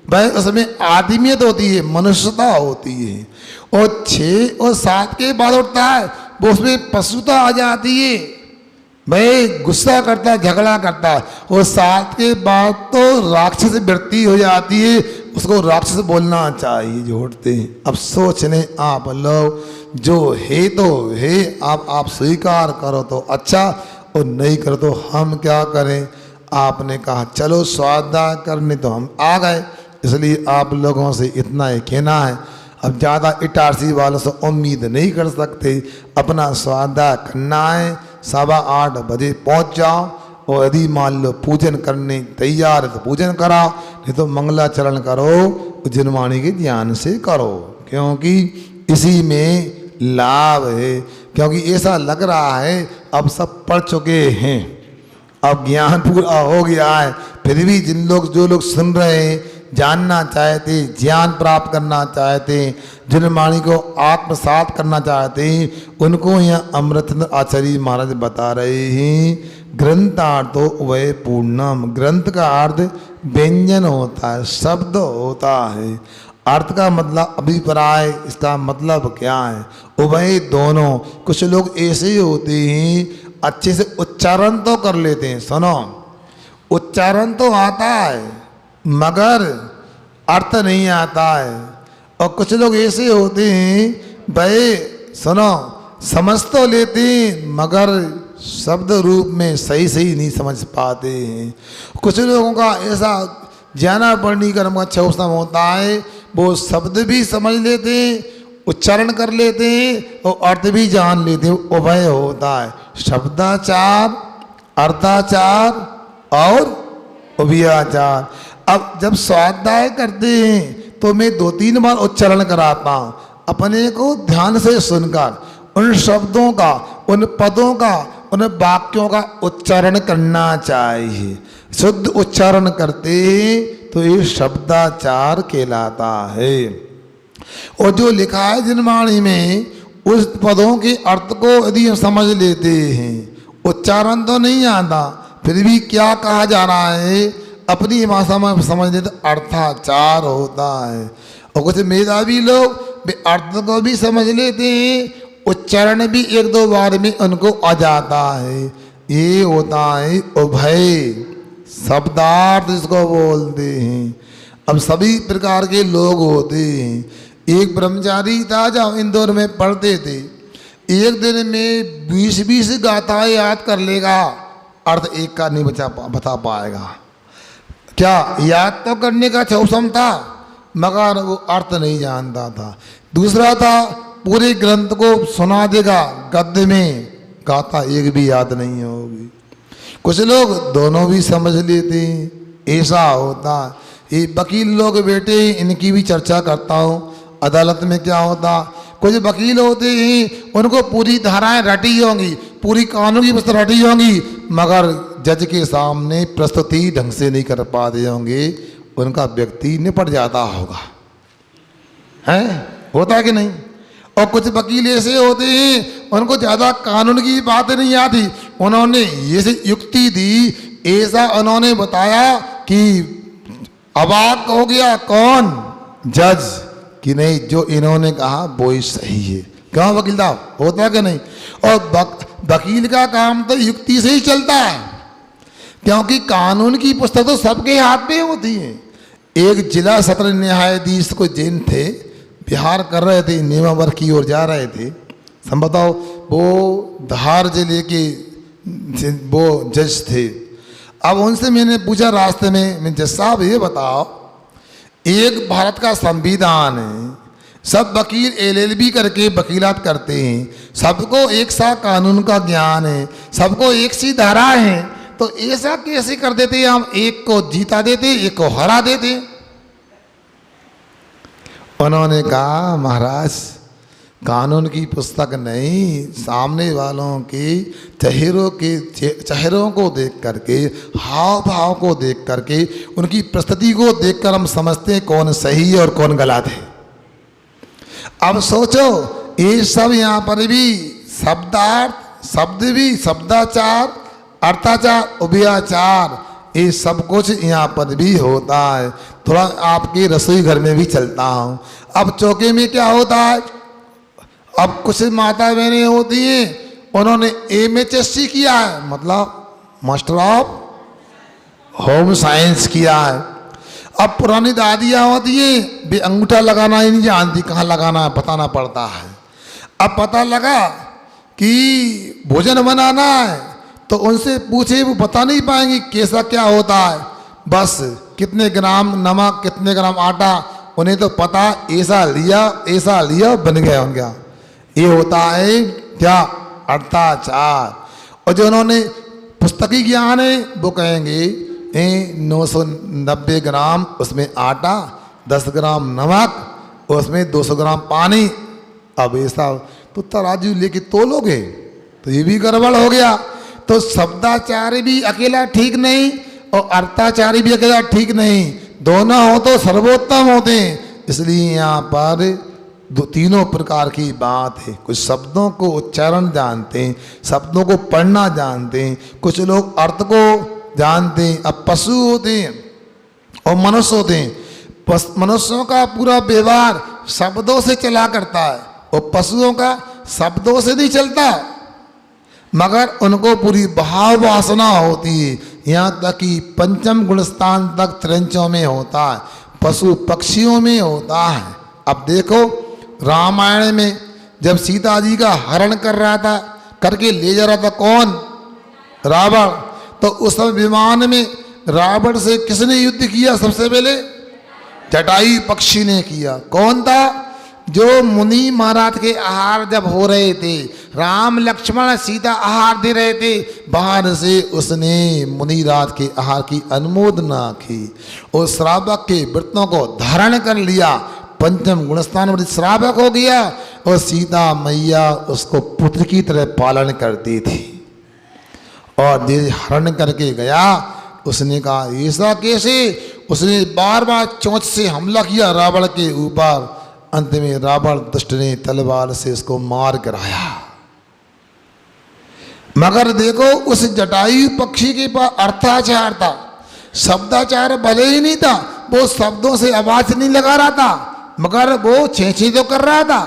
भाई उसमें आदमियत होती है, मनुष्यता होती है। और 6 और 7 के बाद उठता है वो उसमें पशुता आ जाती है, भाई गुस्सा करता है, झगड़ा करता है। और 7 के बाद तो राक्षस वृत्ति हो जाती है, उसको राक्षस बोलना चाहिए जो उठते हैं। अब सोच लें आप लोग, जो है तो है, आप स्वीकार करो तो अच्छा, और नहीं करो तो हम क्या करें। आपने कहा चलो स्वाध्याय करने, तो हम आ गए, इसलिए आप लोगों से इतना ही कहना है। अब ज़्यादा इटारसी वालों से उम्मीद नहीं कर सकते। अपना स्वाध्याय करना है, 8:15 बजे पहुंच जाओ, और यदि मान लो पूजन करने तैयार है तो पूजन कराओ, नहीं तो मंगलाचरण करो, जिनवाणी के ज्ञान से करो, क्योंकि इसी में लाभ है। क्योंकि ऐसा लग रहा है अब सब पढ़ चुके हैं, अब ज्ञान पूरा हो गया है, फिर भी जो लोग सुन रहे हैं, जानना चाहते, ज्ञान प्राप्त करना चाहते, जिन वाणी को आत्मसात करना चाहते हैं, उनको यह अमृतचंद्र आचार्य महाराज बता रहे हैं। ग्रंथार्थो वै पूर्णम, ग्रंथ का अर्थ व्यंजन होता है, शब्द होता है। अर्थ का मतलब अभिप्राय, इसका मतलब क्या है? उभय दोनों। कुछ लोग ऐसे ही होते हैं, अच्छे से उच्चारण तो कर लेते हैं, सुनो उच्चारण तो आता है मगर अर्थ नहीं आता है। और कुछ लोग ऐसे होते हैं, भाई सुनो समझ तो लेते हैं मगर शब्द रूप में सही सही नहीं समझ पाते हैं। कुछ लोगों का ऐसा ज्ञाना पढ़नी कर्म का अच्छा होता है, वो शब्द भी समझ लेते हैं, उच्चारण कर लेते हैं और अर्थ भी जान लेते हैं। उभय होता है, शब्दाचार, अर्थाचार और उभयाचार। अब जब स्वाध्याय करते हैं तो मैं 2-3 बार उच्चारण कराता हूँ, अपने को ध्यान से सुनकर उन शब्दों का, उन पदों का, उन वाक्यों का उच्चारण करना चाहिए। शुद्ध उच्चारण करते हैं तो ये शब्दाचार कहलाता है। और जो लिखा है जिन वाणी में, उस पदों के अर्थ को यदि हम समझ लेते हैं, उच्चारण तो नहीं आता फिर भी क्या कहा जा रहा है अपनी भाषा में समझ लेते, अर्थाचार होता है। और कुछ मेधावी लोग अर्थ को भी समझ लेते हैं, उच्चारण भी 1-2 बार में उनको आ जाता है। ये होता है उभय, शब्दार्थ इसको बोलते हैं। अब सभी प्रकार के लोग होते हैं। एक ब्रह्मचारी था जब इंदौर में पढ़ते थे, एक दिन में 20-20 गाथाएं याद कर लेगा, अर्थ एक का नहीं बता पाएगा। क्या याद तो करने का क्षमता था मगर वो अर्थ नहीं जानता था। दूसरा था पूरे ग्रंथ को सुना देगा गद्य में, गाथा एक भी याद नहीं होगी। कुछ लोग दोनों भी समझ लेते हैं, ऐसा होता। ये वकील लोग बेटे, इनकी भी चर्चा करता हूँ। अदालत में क्या होता, कुछ वकील होते हैं उनको पूरी धाराएं रटी होंगी, पूरी कानून की पुस्तक रटी होंगी मगर जज के सामने प्रस्तुति ढंग से नहीं कर पाते होंगे, उनका व्यक्ति निपट जाता होगा, है होता है कि नहीं। और कुछ वकील ऐसे होते हैं उनको ज़्यादा कानून की बातें नहीं आती, उन्होंने ये युक्ति दी, ऐसा उन्होंने बताया कि अबाक हो गया कौन, जज, कि नहीं जो इन्होंने कहा वो ही सही है। क्यों वकील साहब, होता है कि नहीं। और वकील का काम तो युक्ति से ही चलता है, क्योंकि कानून की पुस्तक तो सबके हाथ में होती है। एक जिला सत्र न्यायाधीश को जैन थे, बिहार कर रहे थे, नेमावर की ओर जा रहे थे। हम बताओ, वो धार जिले के वो जज थे। अब उनसे मैंने पूछा रास्ते में, मैं जज साहब ये बताओ, एक भारत का संविधान है, सब वकील LLB करके वकीलात करते हैं, सबको एक सा कानून का ज्ञान है, सबको एक सी धारा है, तो ऐसा कैसे कर देते हैं हम, एक को जीता देते एक को हरा देते। उन्होंने कहा महाराज कानून की पुस्तक नहीं, सामने वालों के चेहरों को देख करके, हाव भाव को देख करके, उनकी प्रस्तुति को देखकर हम समझते हैं कौन सही और कौन गलत है। अब सोचो, ये सब यहाँ पर भी शब्दार्थ, शब्द भी, शब्दाचार, अर्थाचार, उभयाचार, ये सब कुछ यहाँ पर भी होता है। थोड़ा आपके रसोई घर में भी चलता हूँ। अब चौके में क्या होता है, अब कुछ माता बहनें होती हैं, उन्होंने MHSC किया है, मतलब मास्टर ऑफ होम साइंस किया है। अब पुरानी दादियाँ होती हैं, वे अंगूठा लगाना ही नहीं जानती, कहाँ लगाना है बताना पड़ता है। अब पता लगा कि भोजन बनाना है तो उनसे पूछे, वो बता नहीं पाएंगे कैसा क्या होता है, बस कितने ग्राम नमक, कितने ग्राम आटा, उन्हें तो पता, ऐसा लिया बन गया उनका। ये होता है क्या, अर्थाचार। और जो उन्होंने पुस्तकी ज्ञान है वो कहेंगे 990 ग्राम उसमें आटा, 10 ग्राम नमक, उसमें 200 ग्राम पानी। अब ऐसा तो तराजू लेके तोलोगे तो ये भी गड़बड़ हो गया। तो शब्दाचार भी अकेला ठीक नहीं और अर्थाचार भी अकेला ठीक नहीं, दोनों हो तो सर्वोत्तम होते हैं। इसलिए यहाँ पर तीनों प्रकार की बात है। कुछ शब्दों को उच्चारण जानते हैं, शब्दों को पढ़ना जानते हैं, कुछ लोग अर्थ को जानते हैं। अब पशु होते हैं और मनुष्य होते हैं। मनुष्यों का पूरा व्यवहार शब्दों से चला करता है और पशुओं का शब्दों से नहीं चलता, मगर उनको पूरी भाव वासना होती है। यहाँ तक कि पंचम गुणस्थान तक त्रिंचों में होता है, पशु पक्षियों में होता है। अब देखो रामायण में जब सीता जी का हरण कर रहा था, करके ले जा रहा था कौन? रावण। तो उस समय विमान में रावण से किसने युद्ध किया? सबसे पहले जटायु पक्षी ने किया। कौन था? जो मुनि महाराज के आहार जब हो रहे थे, राम लक्ष्मण सीता आहार दे रहे थे, बाहर से उसने मुनि राज के आहार की अनुमोदना की और श्रावक के व्रतों को धारण कर लिया। पंचम गुणस्थान में श्रावक हो गया और सीता मैया उसको पुत्र की तरह पालन करती थी। और जे हरण करके गया, उसने कहा ऐसा कैसे? उसने बार बार चोंच से हमला किया रावण के ऊपर। अंत में रावण दुष्ट ने तलवार से उसको मार गिराया। मगर देखो उस जटायु पक्षी के पास अर्थाचार था, शब्दाचार भले ही नहीं था, वो शब्दों से आवाज नहीं लगा रहा था, मगर वो छेछे तो कर रहा था।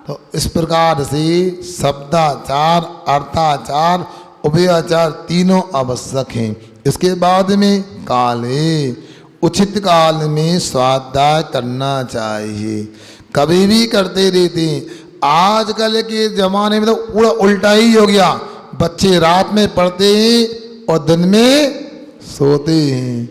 तो इस प्रकार से शब्दाचार, अर्थाचार, उभयाचार तीनों आवश्यक हैं। इसके बाद में काल है, उचित काल में स्वाध्याय करना चाहिए। कभी भी करते रहते हैं। आजकल के ज़माने में तो पूरा उल्टा ही हो गया। बच्चे रात में पढ़ते हैं और दिन में सोते हैं।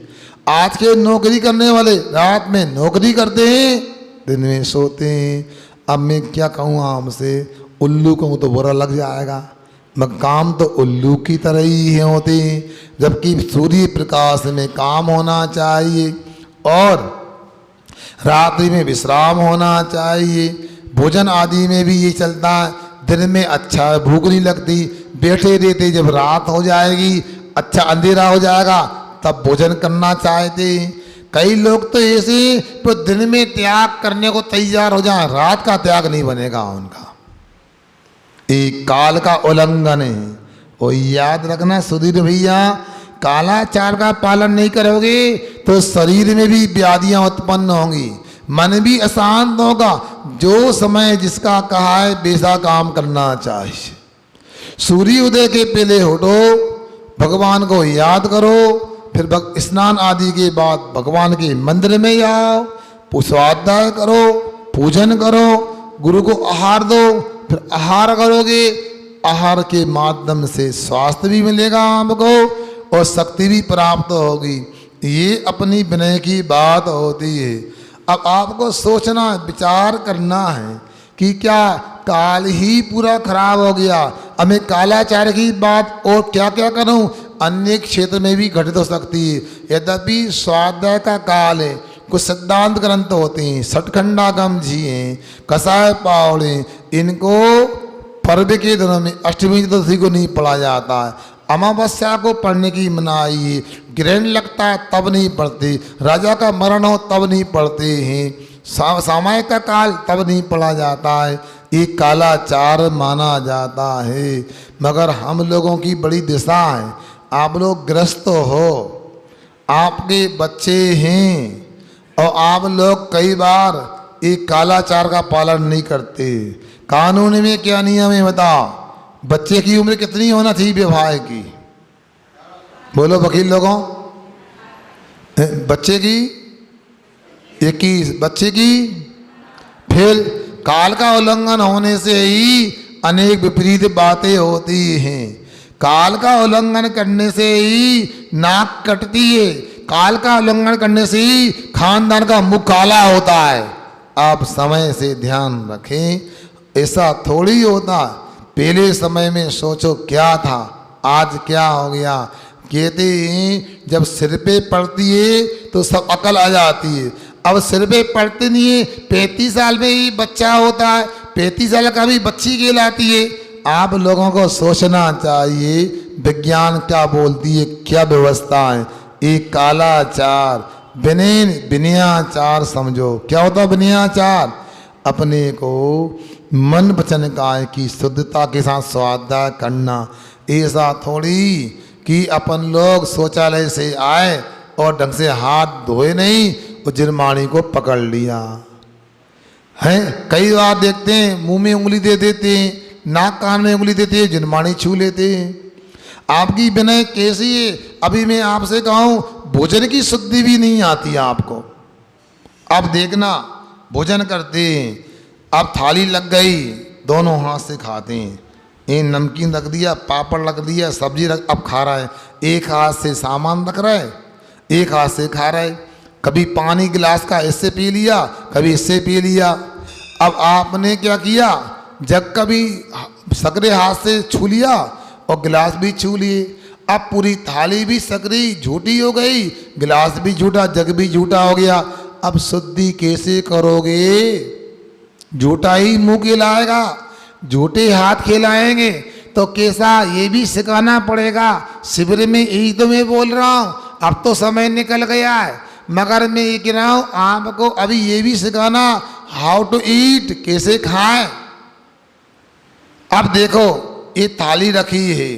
आज के नौकरी करने वाले रात में नौकरी करते हैं, दिन में सोते हैं। अब मैं क्या कहूँ हमसे, उल्लू कहूँ तो बुरा लग जाएगा, मगर काम तो उल्लू की तरह ही होते हैं। जबकि सूर्य प्रकाश में काम होना चाहिए और रात्रि में विश्राम होना चाहिए। भोजन आदि में भी ये चलता है। दिन में अच्छा भूख नहीं लगती, बैठे रहते, जब रात हो जाएगी, अच्छा अंधेरा हो जाएगा, तब भोजन करना चाहते हैं। कई लोग तो ऐसे तो दिन में त्याग करने को तैयार हो जाए, रात का त्याग नहीं बनेगा उनका। एक काल का उल्लंघन है। और याद रखना सुधीर भैया, कालाचार का पालन नहीं करोगे तो शरीर में भी व्याधियां उत्पन्न होंगी, मन भी अशांत होगा। जो समय जिसका कहा है वैसा काम करना चाहिए। सूर्य उदय के पहले उठो, भगवान को याद करो, फिर स्नान आदि के बाद भगवान के मंदिर में जाओ, स्वाध्याय करो, पूजन करो, गुरु को आहार दो, फिर आहार करोगे। आहार के माध्यम से स्वास्थ्य भी मिलेगा आपको और शक्ति भी प्राप्त होगी। ये अपनी विनय की बात होती है। अब आपको सोचना विचार करना है कि क्या काल ही पूरा खराब हो गया, अब मैं कालाचार की बात और क्या क्या करूं? अन्य क्षेत्र में भी घटित हो सकती है। यद्यपि स्वाध्याय का काल है, कुछ सिद्धांत ग्रंथ होते हैं, सठखंडागम जी हैं, कसाय पावड़े, इनको पर्व के दिनों में अष्टमी चतुर्थी को नहीं पढ़ा जाता है। अमावस्या को पढ़ने की मनाही है। ग्रहण लगता है तब नहीं पढ़ते, राजा का मरण हो तब नहीं पढ़ते हैं, सामायिक का काल तब नहीं पढ़ा जाता है। एक कालाचार माना जाता है। मगर हम लोगों की बड़ी दिशा है, आप लोग ग्रस्त हो, आपके बच्चे हैं और आप लोग कई बार एक कालाचार का पालन नहीं करते। कानून में क्या नियम है बताओ? बच्चे की उम्र कितनी होना चाहिए विवाह की? बोलो वकील लोगों। बच्चे की 21, बच्चे की। फिर काल का उल्लंघन होने से ही अनेक विपरीत बातें होती हैं। काल का उल्लंघन करने से ही नाक कटती है, काल का उल्लंघन करने से ही खानदान का मुख काला होता है। आप समय से ध्यान रखें, ऐसा थोड़ी होता। पहले समय में सोचो क्या था, आज क्या हो गया। कहते हैं जब सिर पे पड़ती है तो सब अकल आ जाती है। अब सिर पे पड़ती नहीं है, 35 साल में ही बच्चा होता है, 35 साल का भी बच्ची कहलाती है। आप लोगों को सोचना चाहिए विज्ञान क्या बोलती है, क्या व्यवस्था है। एक कालाचार विनय विनयाचार समझो। क्या होता है विनयाचार? अपने को मन वचन काय की शुद्धता के साथ स्वाध्याय करना। ऐसा थोड़ी कि अपन लोग शौचालय से आए और ढंग से हाथ धोए नहीं और जिनमाणी को पकड़ लिया है। कई बार देखते हैं मुंह में उंगली दे देते हैं, नाक कान में उंगली देते हैं, जिनमाणी छू लेते हैं। आपकी विनय कैसी है? अभी मैं आपसे कहूँ भोजन की शुद्धि भी नहीं आती आपको। आप देखना भोजन करते हैं, अब थाली लग गई, दोनों हाथ से खाते हैं। ये नमकीन रख दिया, पापड़ रख दिया, सब्जी रख, अब खा रहा है। एक हाथ से सामान रख रहा है, एक हाथ से खा रहा है। कभी पानी गिलास का इससे पी लिया, कभी इससे पी लिया। अब आपने क्या किया? जग कभी सकरे हाथ से छू लिया और गिलास भी छू लिए। अब पूरी थाली भी सकरी झूठी हो गई, गिलास भी झूठा, जग भी झूठा हो गया। अब शुद्धि कैसे करोगे? झूठा ही मुंह खिलाएगा, झूठे हाथ खिलाएंगे तो कैसा? ये भी सिखाना पड़ेगा। शिविर में यही तो मैं बोल रहा हूँ। अब तो समय निकल गया है, मगर मैं ये कह रहा हूँ आपको अभी ये भी सिखाना, हाउ टू ईट, कैसे खाएं। अब देखो ये थाली रखी है,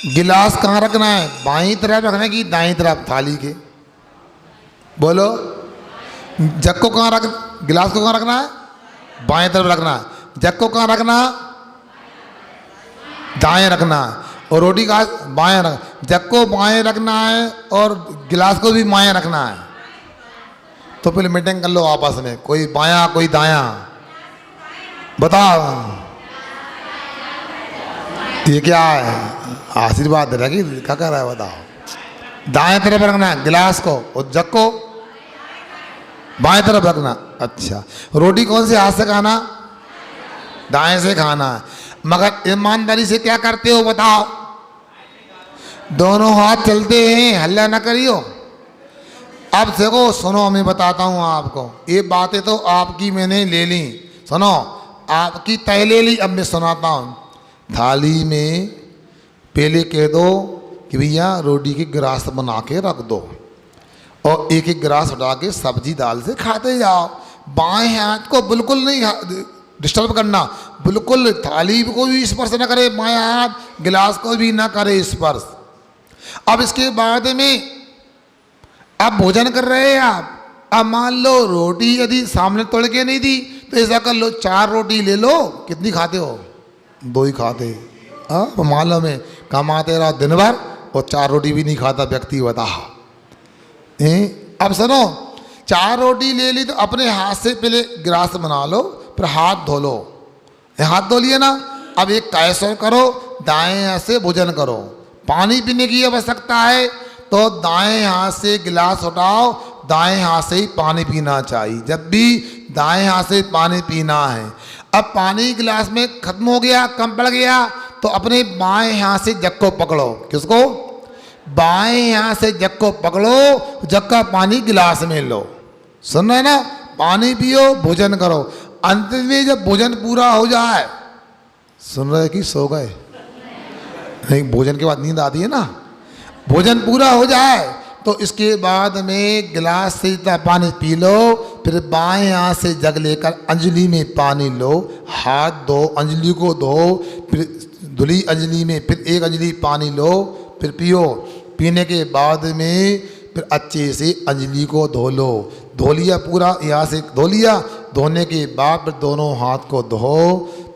गिलास कहाँ रखना है? बाईं तरफ रखना है कि दाईं तरफ थाली के? बोलो। जग को कहाँ रख, गिलास को कहाँ रखना है? बाएं तरफ रखना है। जग को कहाँ रखना है? दाएं रखना है। और रोटी का बाएं रख, जग को बाएं रखना है और गिलास को भी बाएं रखना है। तो पहले मीटिंग कर लो आपस में, कोई बायां कोई दायां, बताओ ये क्या है? आशीर्वाद दे रहा कि क्या कर रहा है? बताओ। दाएं तरफ रखना है गिलास को और जग को बाएं तरफ रखना। अच्छा, रोटी कौन से हाथ से खाना? दाएं से खाना है। मगर ईमानदारी से क्या करते हो बताओ? दोनों हाथ चलते हैं, हल्ला ना करियो। अब देखो सुनो, मैं बताता हूँ आपको, ये बातें तो आपकी मैंने ले ली, सुनो आपकी तय ले ली। अब मैं सुनाता हूँ। थाली में पहले कह दो कि भैया रोटी की गिलास बना के रख दो और एक एक गिलास उठा के सब्जी दाल से खाते जाओ। बाएं हाथ को बिल्कुल नहीं डिस्टर्ब करना, बिल्कुल थाली को भी स्पर्श न करे, बाएं हाथ गिलास को भी ना करे स्पर्श। अब इसके बाद में आप भोजन कर रहे हैं आप, अब मान लो रोटी यदि सामने तोड़ के नहीं दी तो ऐसा कर लो 4 रोटी ले लो। कितनी खाते हो? 2 ही खाते। हाँ, मान लो मैं कमाते रहो दिन भर और 4 रोटी भी नहीं खाता व्यक्ति, बता। अब सुनो, 4 रोटी ले ली तो अपने हाथ से पहले गिलास बना लो, फिर हाथ धो लो। हाथ धो लिए ना, अब एक कैसे करो, दाएं हाथ से भोजन करो। पानी पीने की आवश्यकता है तो दाएं हाथ से गिलास उठाओ, दाएं हाथ से ही पानी पीना चाहिए। जब भी दाएं हाथ से पानी पीना है। अब पानी गिलास में खत्म हो गया, कम पड़ गया तो अपने बाएं हाथ से जग को पकड़ो। किसको? बाएं हाथ से जग को पकड़ो, जग का पानी गिलास में लो। सुन रहे ना? पानी पियो, भोजन करो। अंत में जब भोजन पूरा हो जाए, सुन रहे कि सो गए? नहीं, भोजन के बाद नींद आती है ना। भोजन पूरा हो जाए तो इसके बाद में गिलास से इतना पानी पी लो, फिर बाएं हाथ से जग लेकर अंजलि में पानी लो, हाथ धो, अंजलि को धो, फिर धुली अंजलि में फिर एक अंजलि पानी लो, फिर पियो। पीने के बाद में फिर अच्छे से अंजलि को धो लो। धो लिया पूरा, यहाँ से धो लिया, धोने के बाद फिर दोनों हाथ को धो,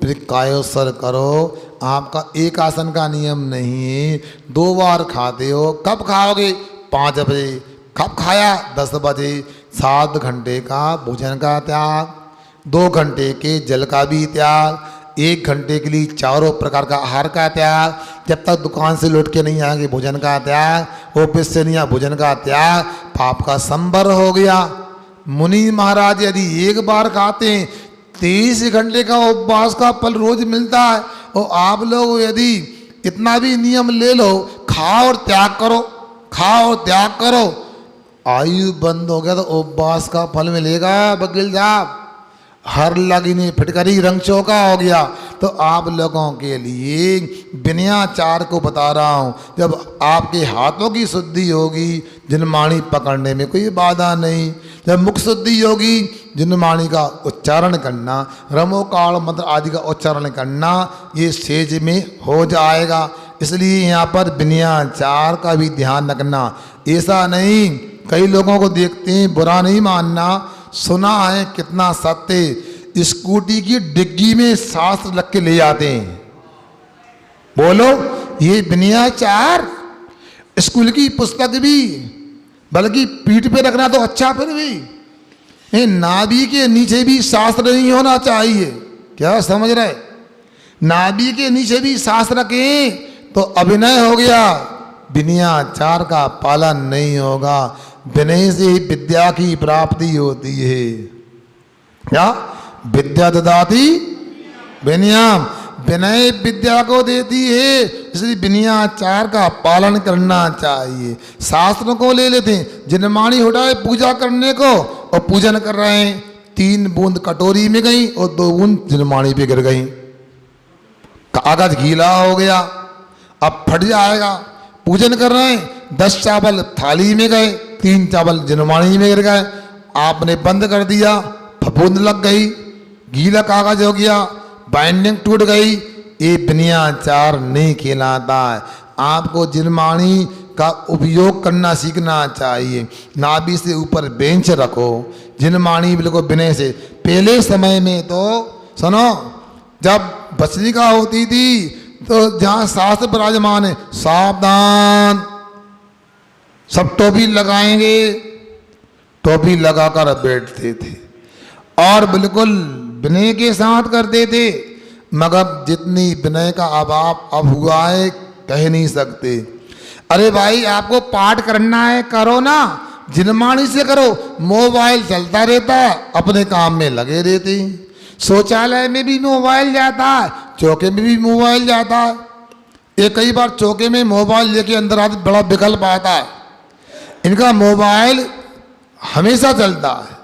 फिर कायोसर करो। आपका एक आसन का नियम नहीं है, 2 बार खाते हो। कब खाओगे? 5 बजे। कब खाया? 10 बजे। 7 घंटे का भोजन का त्याग, 2 घंटे के जल का भी त्याग, 1 घंटे के लिए चारों प्रकार का आहार का त्याग, जब तक दुकान से लौट के नहीं आएंगे भोजन का त्याग, ऑफिस से नहीं आ भोजन का त्याग, पाप का संबर हो गया। मुनि महाराज यदि 1 बार खाते हैं 23 घंटे का उपवास का फल रोज मिलता है। और आप लोग यदि इतना भी नियम ले लो, खाओ और त्याग करो, खाओ और त्याग करो, आयु बंद हो गया तो उपवास का फल मिलेगा वकील साहब। हर लगी ने फिटकरी रंग चौका हो गया। तो आप लोगों के लिए विनयाचार को बता रहा हूँ। जब आपके हाथों की शुद्धि होगी, जिनमाणी पकड़ने में कोई बाधा नहीं। जब मुख शुद्धि होगी, जिनमाणी का उच्चारण करना, रमो काल मंत्र आदि का उच्चारण करना, ये सेज में हो जाएगा। इसलिए यहाँ पर विनयाचार का भी ध्यान रखना। ऐसा नहीं, कई लोगों को देखते हैं, बुरा नहीं मानना, सुना है कितना सत्य, स्कूटी की डिग्गी में शास्त्र रख के ले जाते हैं। बोलो, ये विनयाचार। स्कूल की पुस्तक भी बल्कि पीठ पे रखना तो अच्छा, फिर भी नाभि के नीचे भी शास्त्र नहीं होना चाहिए। क्या समझ रहे? नाभि के नीचे भी शास्त्र रखें तो अभिनय हो गया, विनयाचार का पालन नहीं होगा। विनय से ही विद्या की प्राप्ति होती है। क्या? विद्या ददाति विनयम, विनय विद्या को देती है। इसलिए विनयाचार का पालन करना चाहिए। शास्त्र को ले लेते हैं, जिनमाणी उठाए पूजा करने को और पूजन कर रहे हैं, 3 बूंद कटोरी में गई और 2 बूंद जिनमाणी पे गिर गई, कागज गीला हो गया, अब फट जाएगा। पूजन कर रहे हैं, 10 चावल थाली में गए, 3 चावल जिनमाणी में गिर गए, आपने बंद कर दिया, फफूंद लग गई, गीला कागज हो गया, बाइंडिंग टूट गई। ये विनयाचार नहीं कहलाता है। आपको जिनमाणी का उपयोग करना सीखना चाहिए। नाभि से ऊपर बेंच रखो, जिनमाणी बिल्कुल विनय से। पहले समय में तो सुनो, जब बचनिका होती थी तो जहाँ शास्त्र विराजमान है, सावधान, सब टोपी लगाएंगे, टोपी लगाकर बैठते थे और बिल्कुल विनय के साथ करते थे। मगर जितनी विनय का अभाव अब हुआ है, कह नहीं सकते। अरे भाई, आपको पाठ करना है, करो ना, जिनमाणी से करो। मोबाइल चलता रहता है, अपने काम में लगे रहते हैं। शौचालय में भी मोबाइल जाता है, चौके में भी मोबाइल जाता है। ये कई बार चौके में मोबाइल लेके अंदर आते, बड़ा विकल्प आता है। इनका मोबाइल हमेशा चलता है,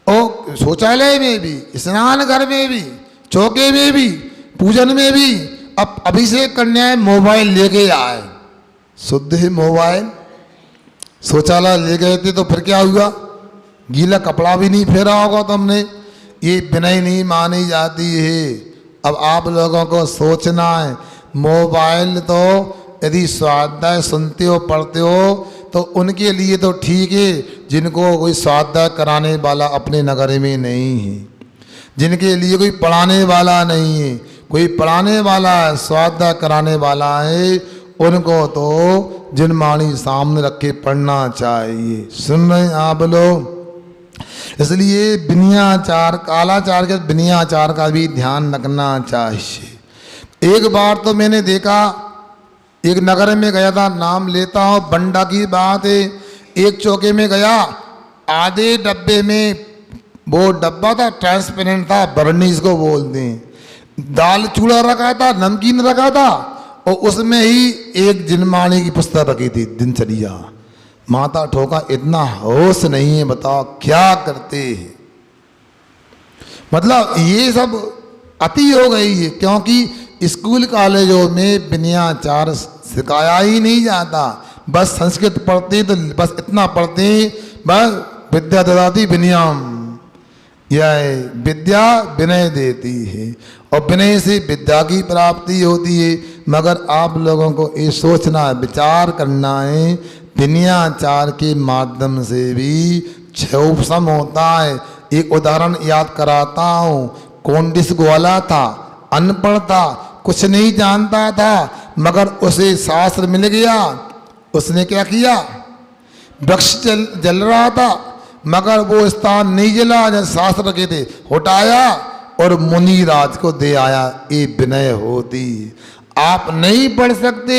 और शौचालय में भी, स्नान घर में भी, चौके में भी, पूजन में भी। अब अभिषेक करने आए, मोबाइल लेके आए, शुद्ध है मोबाइल। शौचालय ले गए थे तो फिर क्या हुआ? गीला कपड़ा भी नहीं फेरा होगा तुमने। ये विनय नहीं मानी जाती है। अब आप लोगों को सोचना है, मोबाइल तो यदि स्वाध्याय सुनते हो, पढ़ते हो, तो उनके लिए तो ठीक है, जिनको कोई स्वाध्याय कराने वाला अपने नगर में नहीं है, जिनके लिए कोई पढ़ाने वाला नहीं है। कोई पढ़ाने वाला है, स्वाध्याय कराने वाला है, उनको तो जिनमाणी सामने रख के पढ़ना चाहिए। सुन रहे हैं आप लोग? इसलिए विनयाचार, कालाचार के विनयाचार का भी ध्यान रखना चाहिए। एक बार तो मैंने देखा, एक नगर में गया था, नाम लेता हूँ, बंडा की बात है। एक चौके में गया, आधे डब्बे में, वो डब्बा था ट्रांसपेरेंट था, बर्नीस को बोलते हैं, दाल चूड़ा रखा था, नमकीन रखा था, और उसमें ही एक जिनमाणी की पुस्तक रखी थी, दिनचर्या। माता ठोका, इतना होश नहीं है, बताओ क्या करते हैं। मतलब ये सब अति हो गई है, क्योंकि स्कूल कॉलेजों में विनयाचार सिखाया ही नहीं जाता। बस संस्कृत पढ़ते तो बस इतना पढ़ते, बस विद्या ददाति विनयम, यह विद्या विनय देती है, और विनय से विद्या की प्राप्ति होती है। मगर आप लोगों को ये सोचना, विचार करना है, विनयाचार के माध्यम से भी क्षोभसम होता है। एक उदाहरण याद कराता हूँ। कोंडिस ग्वाला था, अनपढ़ था, कुछ नहीं जानता था, मगर उसे शास्त्र मिल गया। उसने क्या किया? वृक्ष जल रहा था, मगर वो स्थान नहीं जला जहाँ शास्त्र के थे, हटाया और मुनिराज को दे आया। ये विनय होती। आप नहीं पढ़ सकते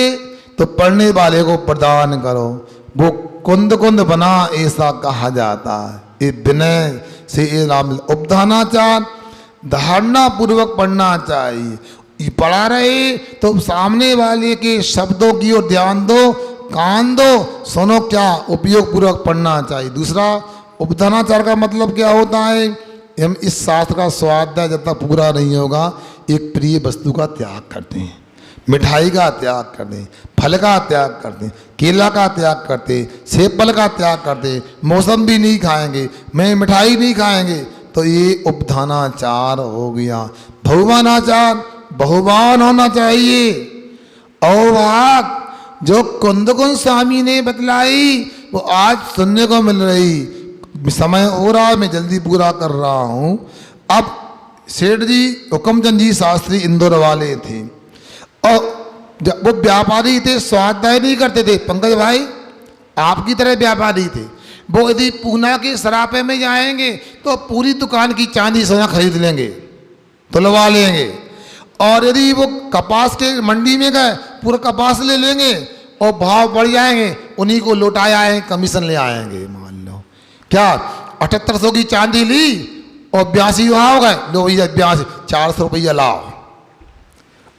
तो पढ़ने वाले को प्रदान करो, वो कुंद कुंद बना, ऐसा कहा जाता है। ये विनय से ये नाम। उपधानाचार, धारणा पूर्वक पढ़ना चाहिए। ये पढ़ा रहे तो सामने वाले के शब्दों की ओर ध्यान दो, कान दो, सुनो, क्या उपयोग पूर्वक पढ़ना चाहिए। दूसरा, उपधानाचार का मतलब क्या होता है? हम इस शास्त्र का स्वाध्याय जब तक पूरा नहीं होगा एक प्रिय वस्तु का त्याग करते हैं, मिठाई का त्याग करते हैं, फल का त्याग करते हैं, केला का त्याग करते हैं, सेब फल का त्याग करते हैं, मौसम भी नहीं खाएंगे, मैं मिठाई नहीं खाएंगे, तो ये उपधानाचार हो गया। बहुमानाचार, बहुमान होना चाहिए। औभाग जो कुंदकुंद स्वामी ने बतलाई वो आज सुनने को मिल रही। समय हो रहा है, मैं जल्दी पूरा कर रहा हूँ। अब सेठ जी हुक्मचंद जी शास्त्री इंदौर वाले थे और जब वो व्यापारी थे, स्वाध्याय नहीं करते थे। पंकज भाई आपकी तरह व्यापारी थे। वो यदि पूना के सरापे में जाएंगे तो पूरी दुकान की चांदी सोना खरीद लेंगे, तुलवा लेंगे। और यदि वो कपास के मंडी में गए पूरा कपास ले लेंगे और भाव बढ़ जाएंगे, उन्हीं को लौटाए आए कमीशन ले आएंगे। मान लो क्या 7800 की चांदी ली और 82 वहाँ हो गए, लो भैया 82 400 रुपया लाओ।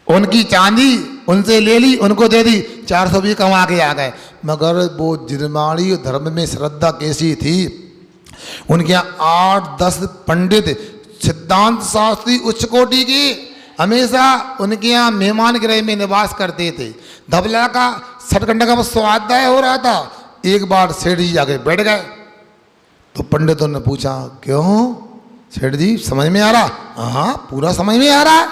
उनकी चांदी उनसे ले ली, उनको दे दी, 400 भी कमा के आ गए। मगर वो जिरमाणी धर्म में श्रद्धा कैसी थी, उनके यहाँ 8-10 पंडित सिद्धांत शास्त्री उच्च कोटि के हमेशा उनके यहाँ मेहमान गृह में निवास करते थे। धबला का सटकंडा का स्वाध्याय हो रहा था। एक बार सेठ जी जाके बैठ गए तो पंडितों ने पूछा क्यों सेठ जी समझ में आ रहा? हाँ पूरा समझ में आ रहा है।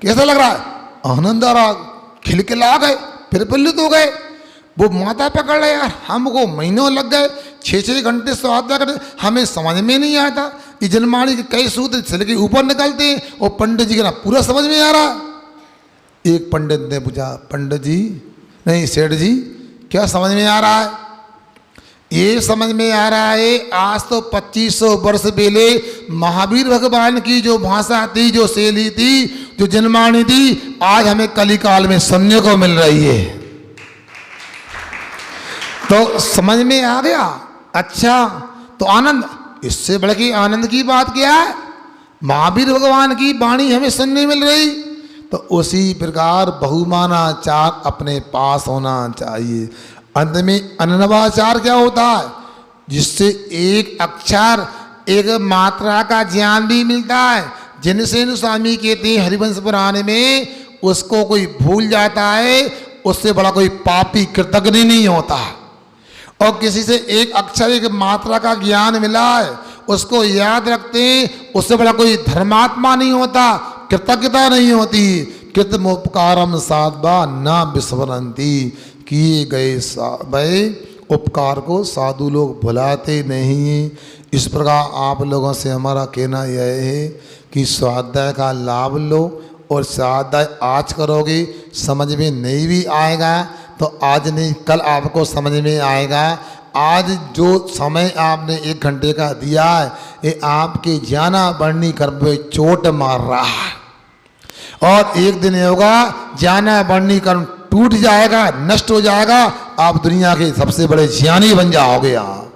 कैसा लग रहा है? आनंद आ रहा। खिलखिला गए, प्रफुल्लित हो गए। वो माथा पकड़ रहे यार, हमको महीनों लग गए, 6-6 घंटे स्वाध्याय करते, हमें समझ में नहीं आता। ये जनमाणी के कई सूत्र सिर के ऊपर निकलते हैं और पंडित जी के ना पूरा समझ में आ रहा। एक पंडित ने पूछा पंडित जी नहीं सेठ जी क्या समझ में आ रहा है? ये समझ में आ रहा है आज तो 2500 वर्ष पहले महावीर भगवान की जो भाषा थी, जो शैली थी, जो जनमाणी थी, आज हमें कलिकाल में सुनने को मिल रही है। तो समझ में आ गया। अच्छा तो आनंद, इससे बढ़ के आनंद की बात क्या है? महावीर भगवान की वाणी हमें सुनने मिल रही। तो उसी प्रकार बहुमानाचार अपने पास होना चाहिए। अंत में अनन्वाचार क्या होता है? जिससे एक अक्षर एक मात्रा का ज्ञान भी मिलता है। जिनसे स्वामी कहते हैं हरिवंश पुराण में, उसको कोई भूल जाता है उससे बड़ा कोई पापी कृतज्ञ नहीं होता। और किसी से एक अक्षर एक मात्रा का ज्ञान मिला है उसको याद रखते हैं, उससे बड़ा कोई धर्मात्मा नहीं होता, कृतज्ञता नहीं होती। कृतमोपकारम साधवा न विस्मरन्ति, किए गए भाई उपकार को साधु लोग भुलाते नहीं। इस प्रकार आप लोगों से हमारा कहना यह है कि स्वाध्याय का लाभ लो और स्वाध्याय आज करोगे, समझ में नहीं भी आएगा तो आज नहीं कल आपको समझ में आएगा। आज जो समय आपने 1 घंटे का दिया है ये आपके ज्ञाना बढ़नी कर्म पे चोट मार रहा है। और एक दिन होगा ज्ञाना बढ़नी कर्म टूट जाएगा, नष्ट हो जाएगा, आप दुनिया के सबसे बड़े ज्ञानी बन जाओगे आप।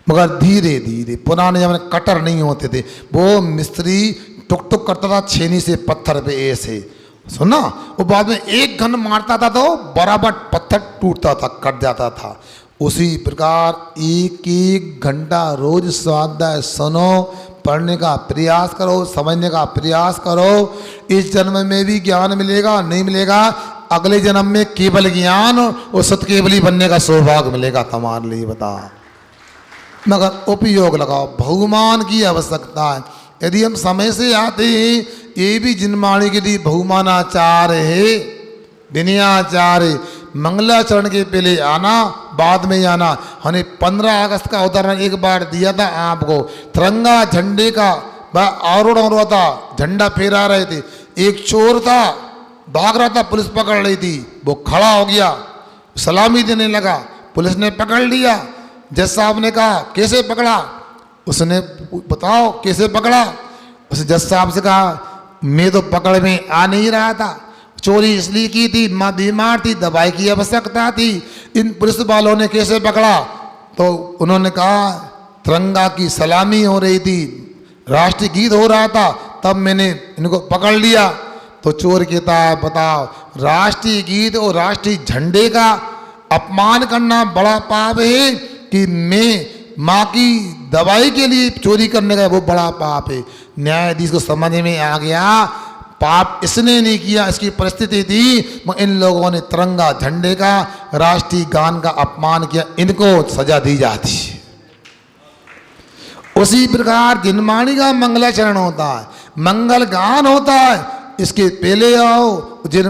मगर धीरे धीरे, पुराने जमाने कटर नहीं होते थे, वो मिस्त्री टुक टुक करता था छेनी से पत्थर पे ऐसे, सुना, वो बाद में एक घन मारता था तो बराबर पत्थर टूटता था, कट जाता था। उसी प्रकार 1-1 घंटा रोज स्वाध्याय सुनो, पढ़ने का प्रयास करो, समझने का प्रयास करो। इस जन्म में भी ज्ञान मिलेगा, नहीं मिलेगा अगले जन्म में केवल ज्ञान और सतकेवली बनने का सौभाग्य मिलेगा तुम्हारे लिए। बता मगर उपयोग लगाओ, बहुमान की आवश्यकता है। यदि हम समय से आते हैं, ये भी जिनमाणी के लिए बहुमानाचार है, विनयाचार है। मंगलाचरण के पहले आना, बाद में आना। हमने 15 अगस्त का उदाहरण एक बार दिया था आपको। तिरंगा झंडे का आरोहण हो रहा था, झंडा फहरा रहे थे, एक चोर था भाग रहा था, पुलिस पकड़ रही थी, वो खड़ा हो गया, सलामी देने लगा, पुलिस ने पकड़ लिया। जज साहब ने कहा कैसे पकड़ा? उसने बताओ कैसे पकड़ा? उस जज साहब से कहा मैं तो पकड़ में आ नहीं रहा था, चोरी इसलिए की थी, माँ बीमार थी, दवाई की आवश्यकता थी, इन पुलिस वालों ने कैसे पकड़ा? तो उन्होंने कहा तिरंगा की सलामी हो रही थी, राष्ट्रीय गीत हो रहा था, तब मैंने इनको पकड़ लिया। तो चोर कहता है बताओ, राष्ट्रीय गीत और राष्ट्रीय झंडे का अपमान करना बड़ा पाप है कि मैं माँ की दवाई के लिए चोरी करने का वो बड़ा पाप है। न्यायाधीश को समझ में आ गया पाप इसने नहीं किया, इसकी परिस्थिति थी, इन लोगों ने तिरंगा झंडे का राष्ट्रीय गान का अपमान किया, इनको सजा दी जाती है। उसी प्रकार जिनवाणी का मंगलाचरण होता है, मंगल गान होता है, इसके पहले आओ जिन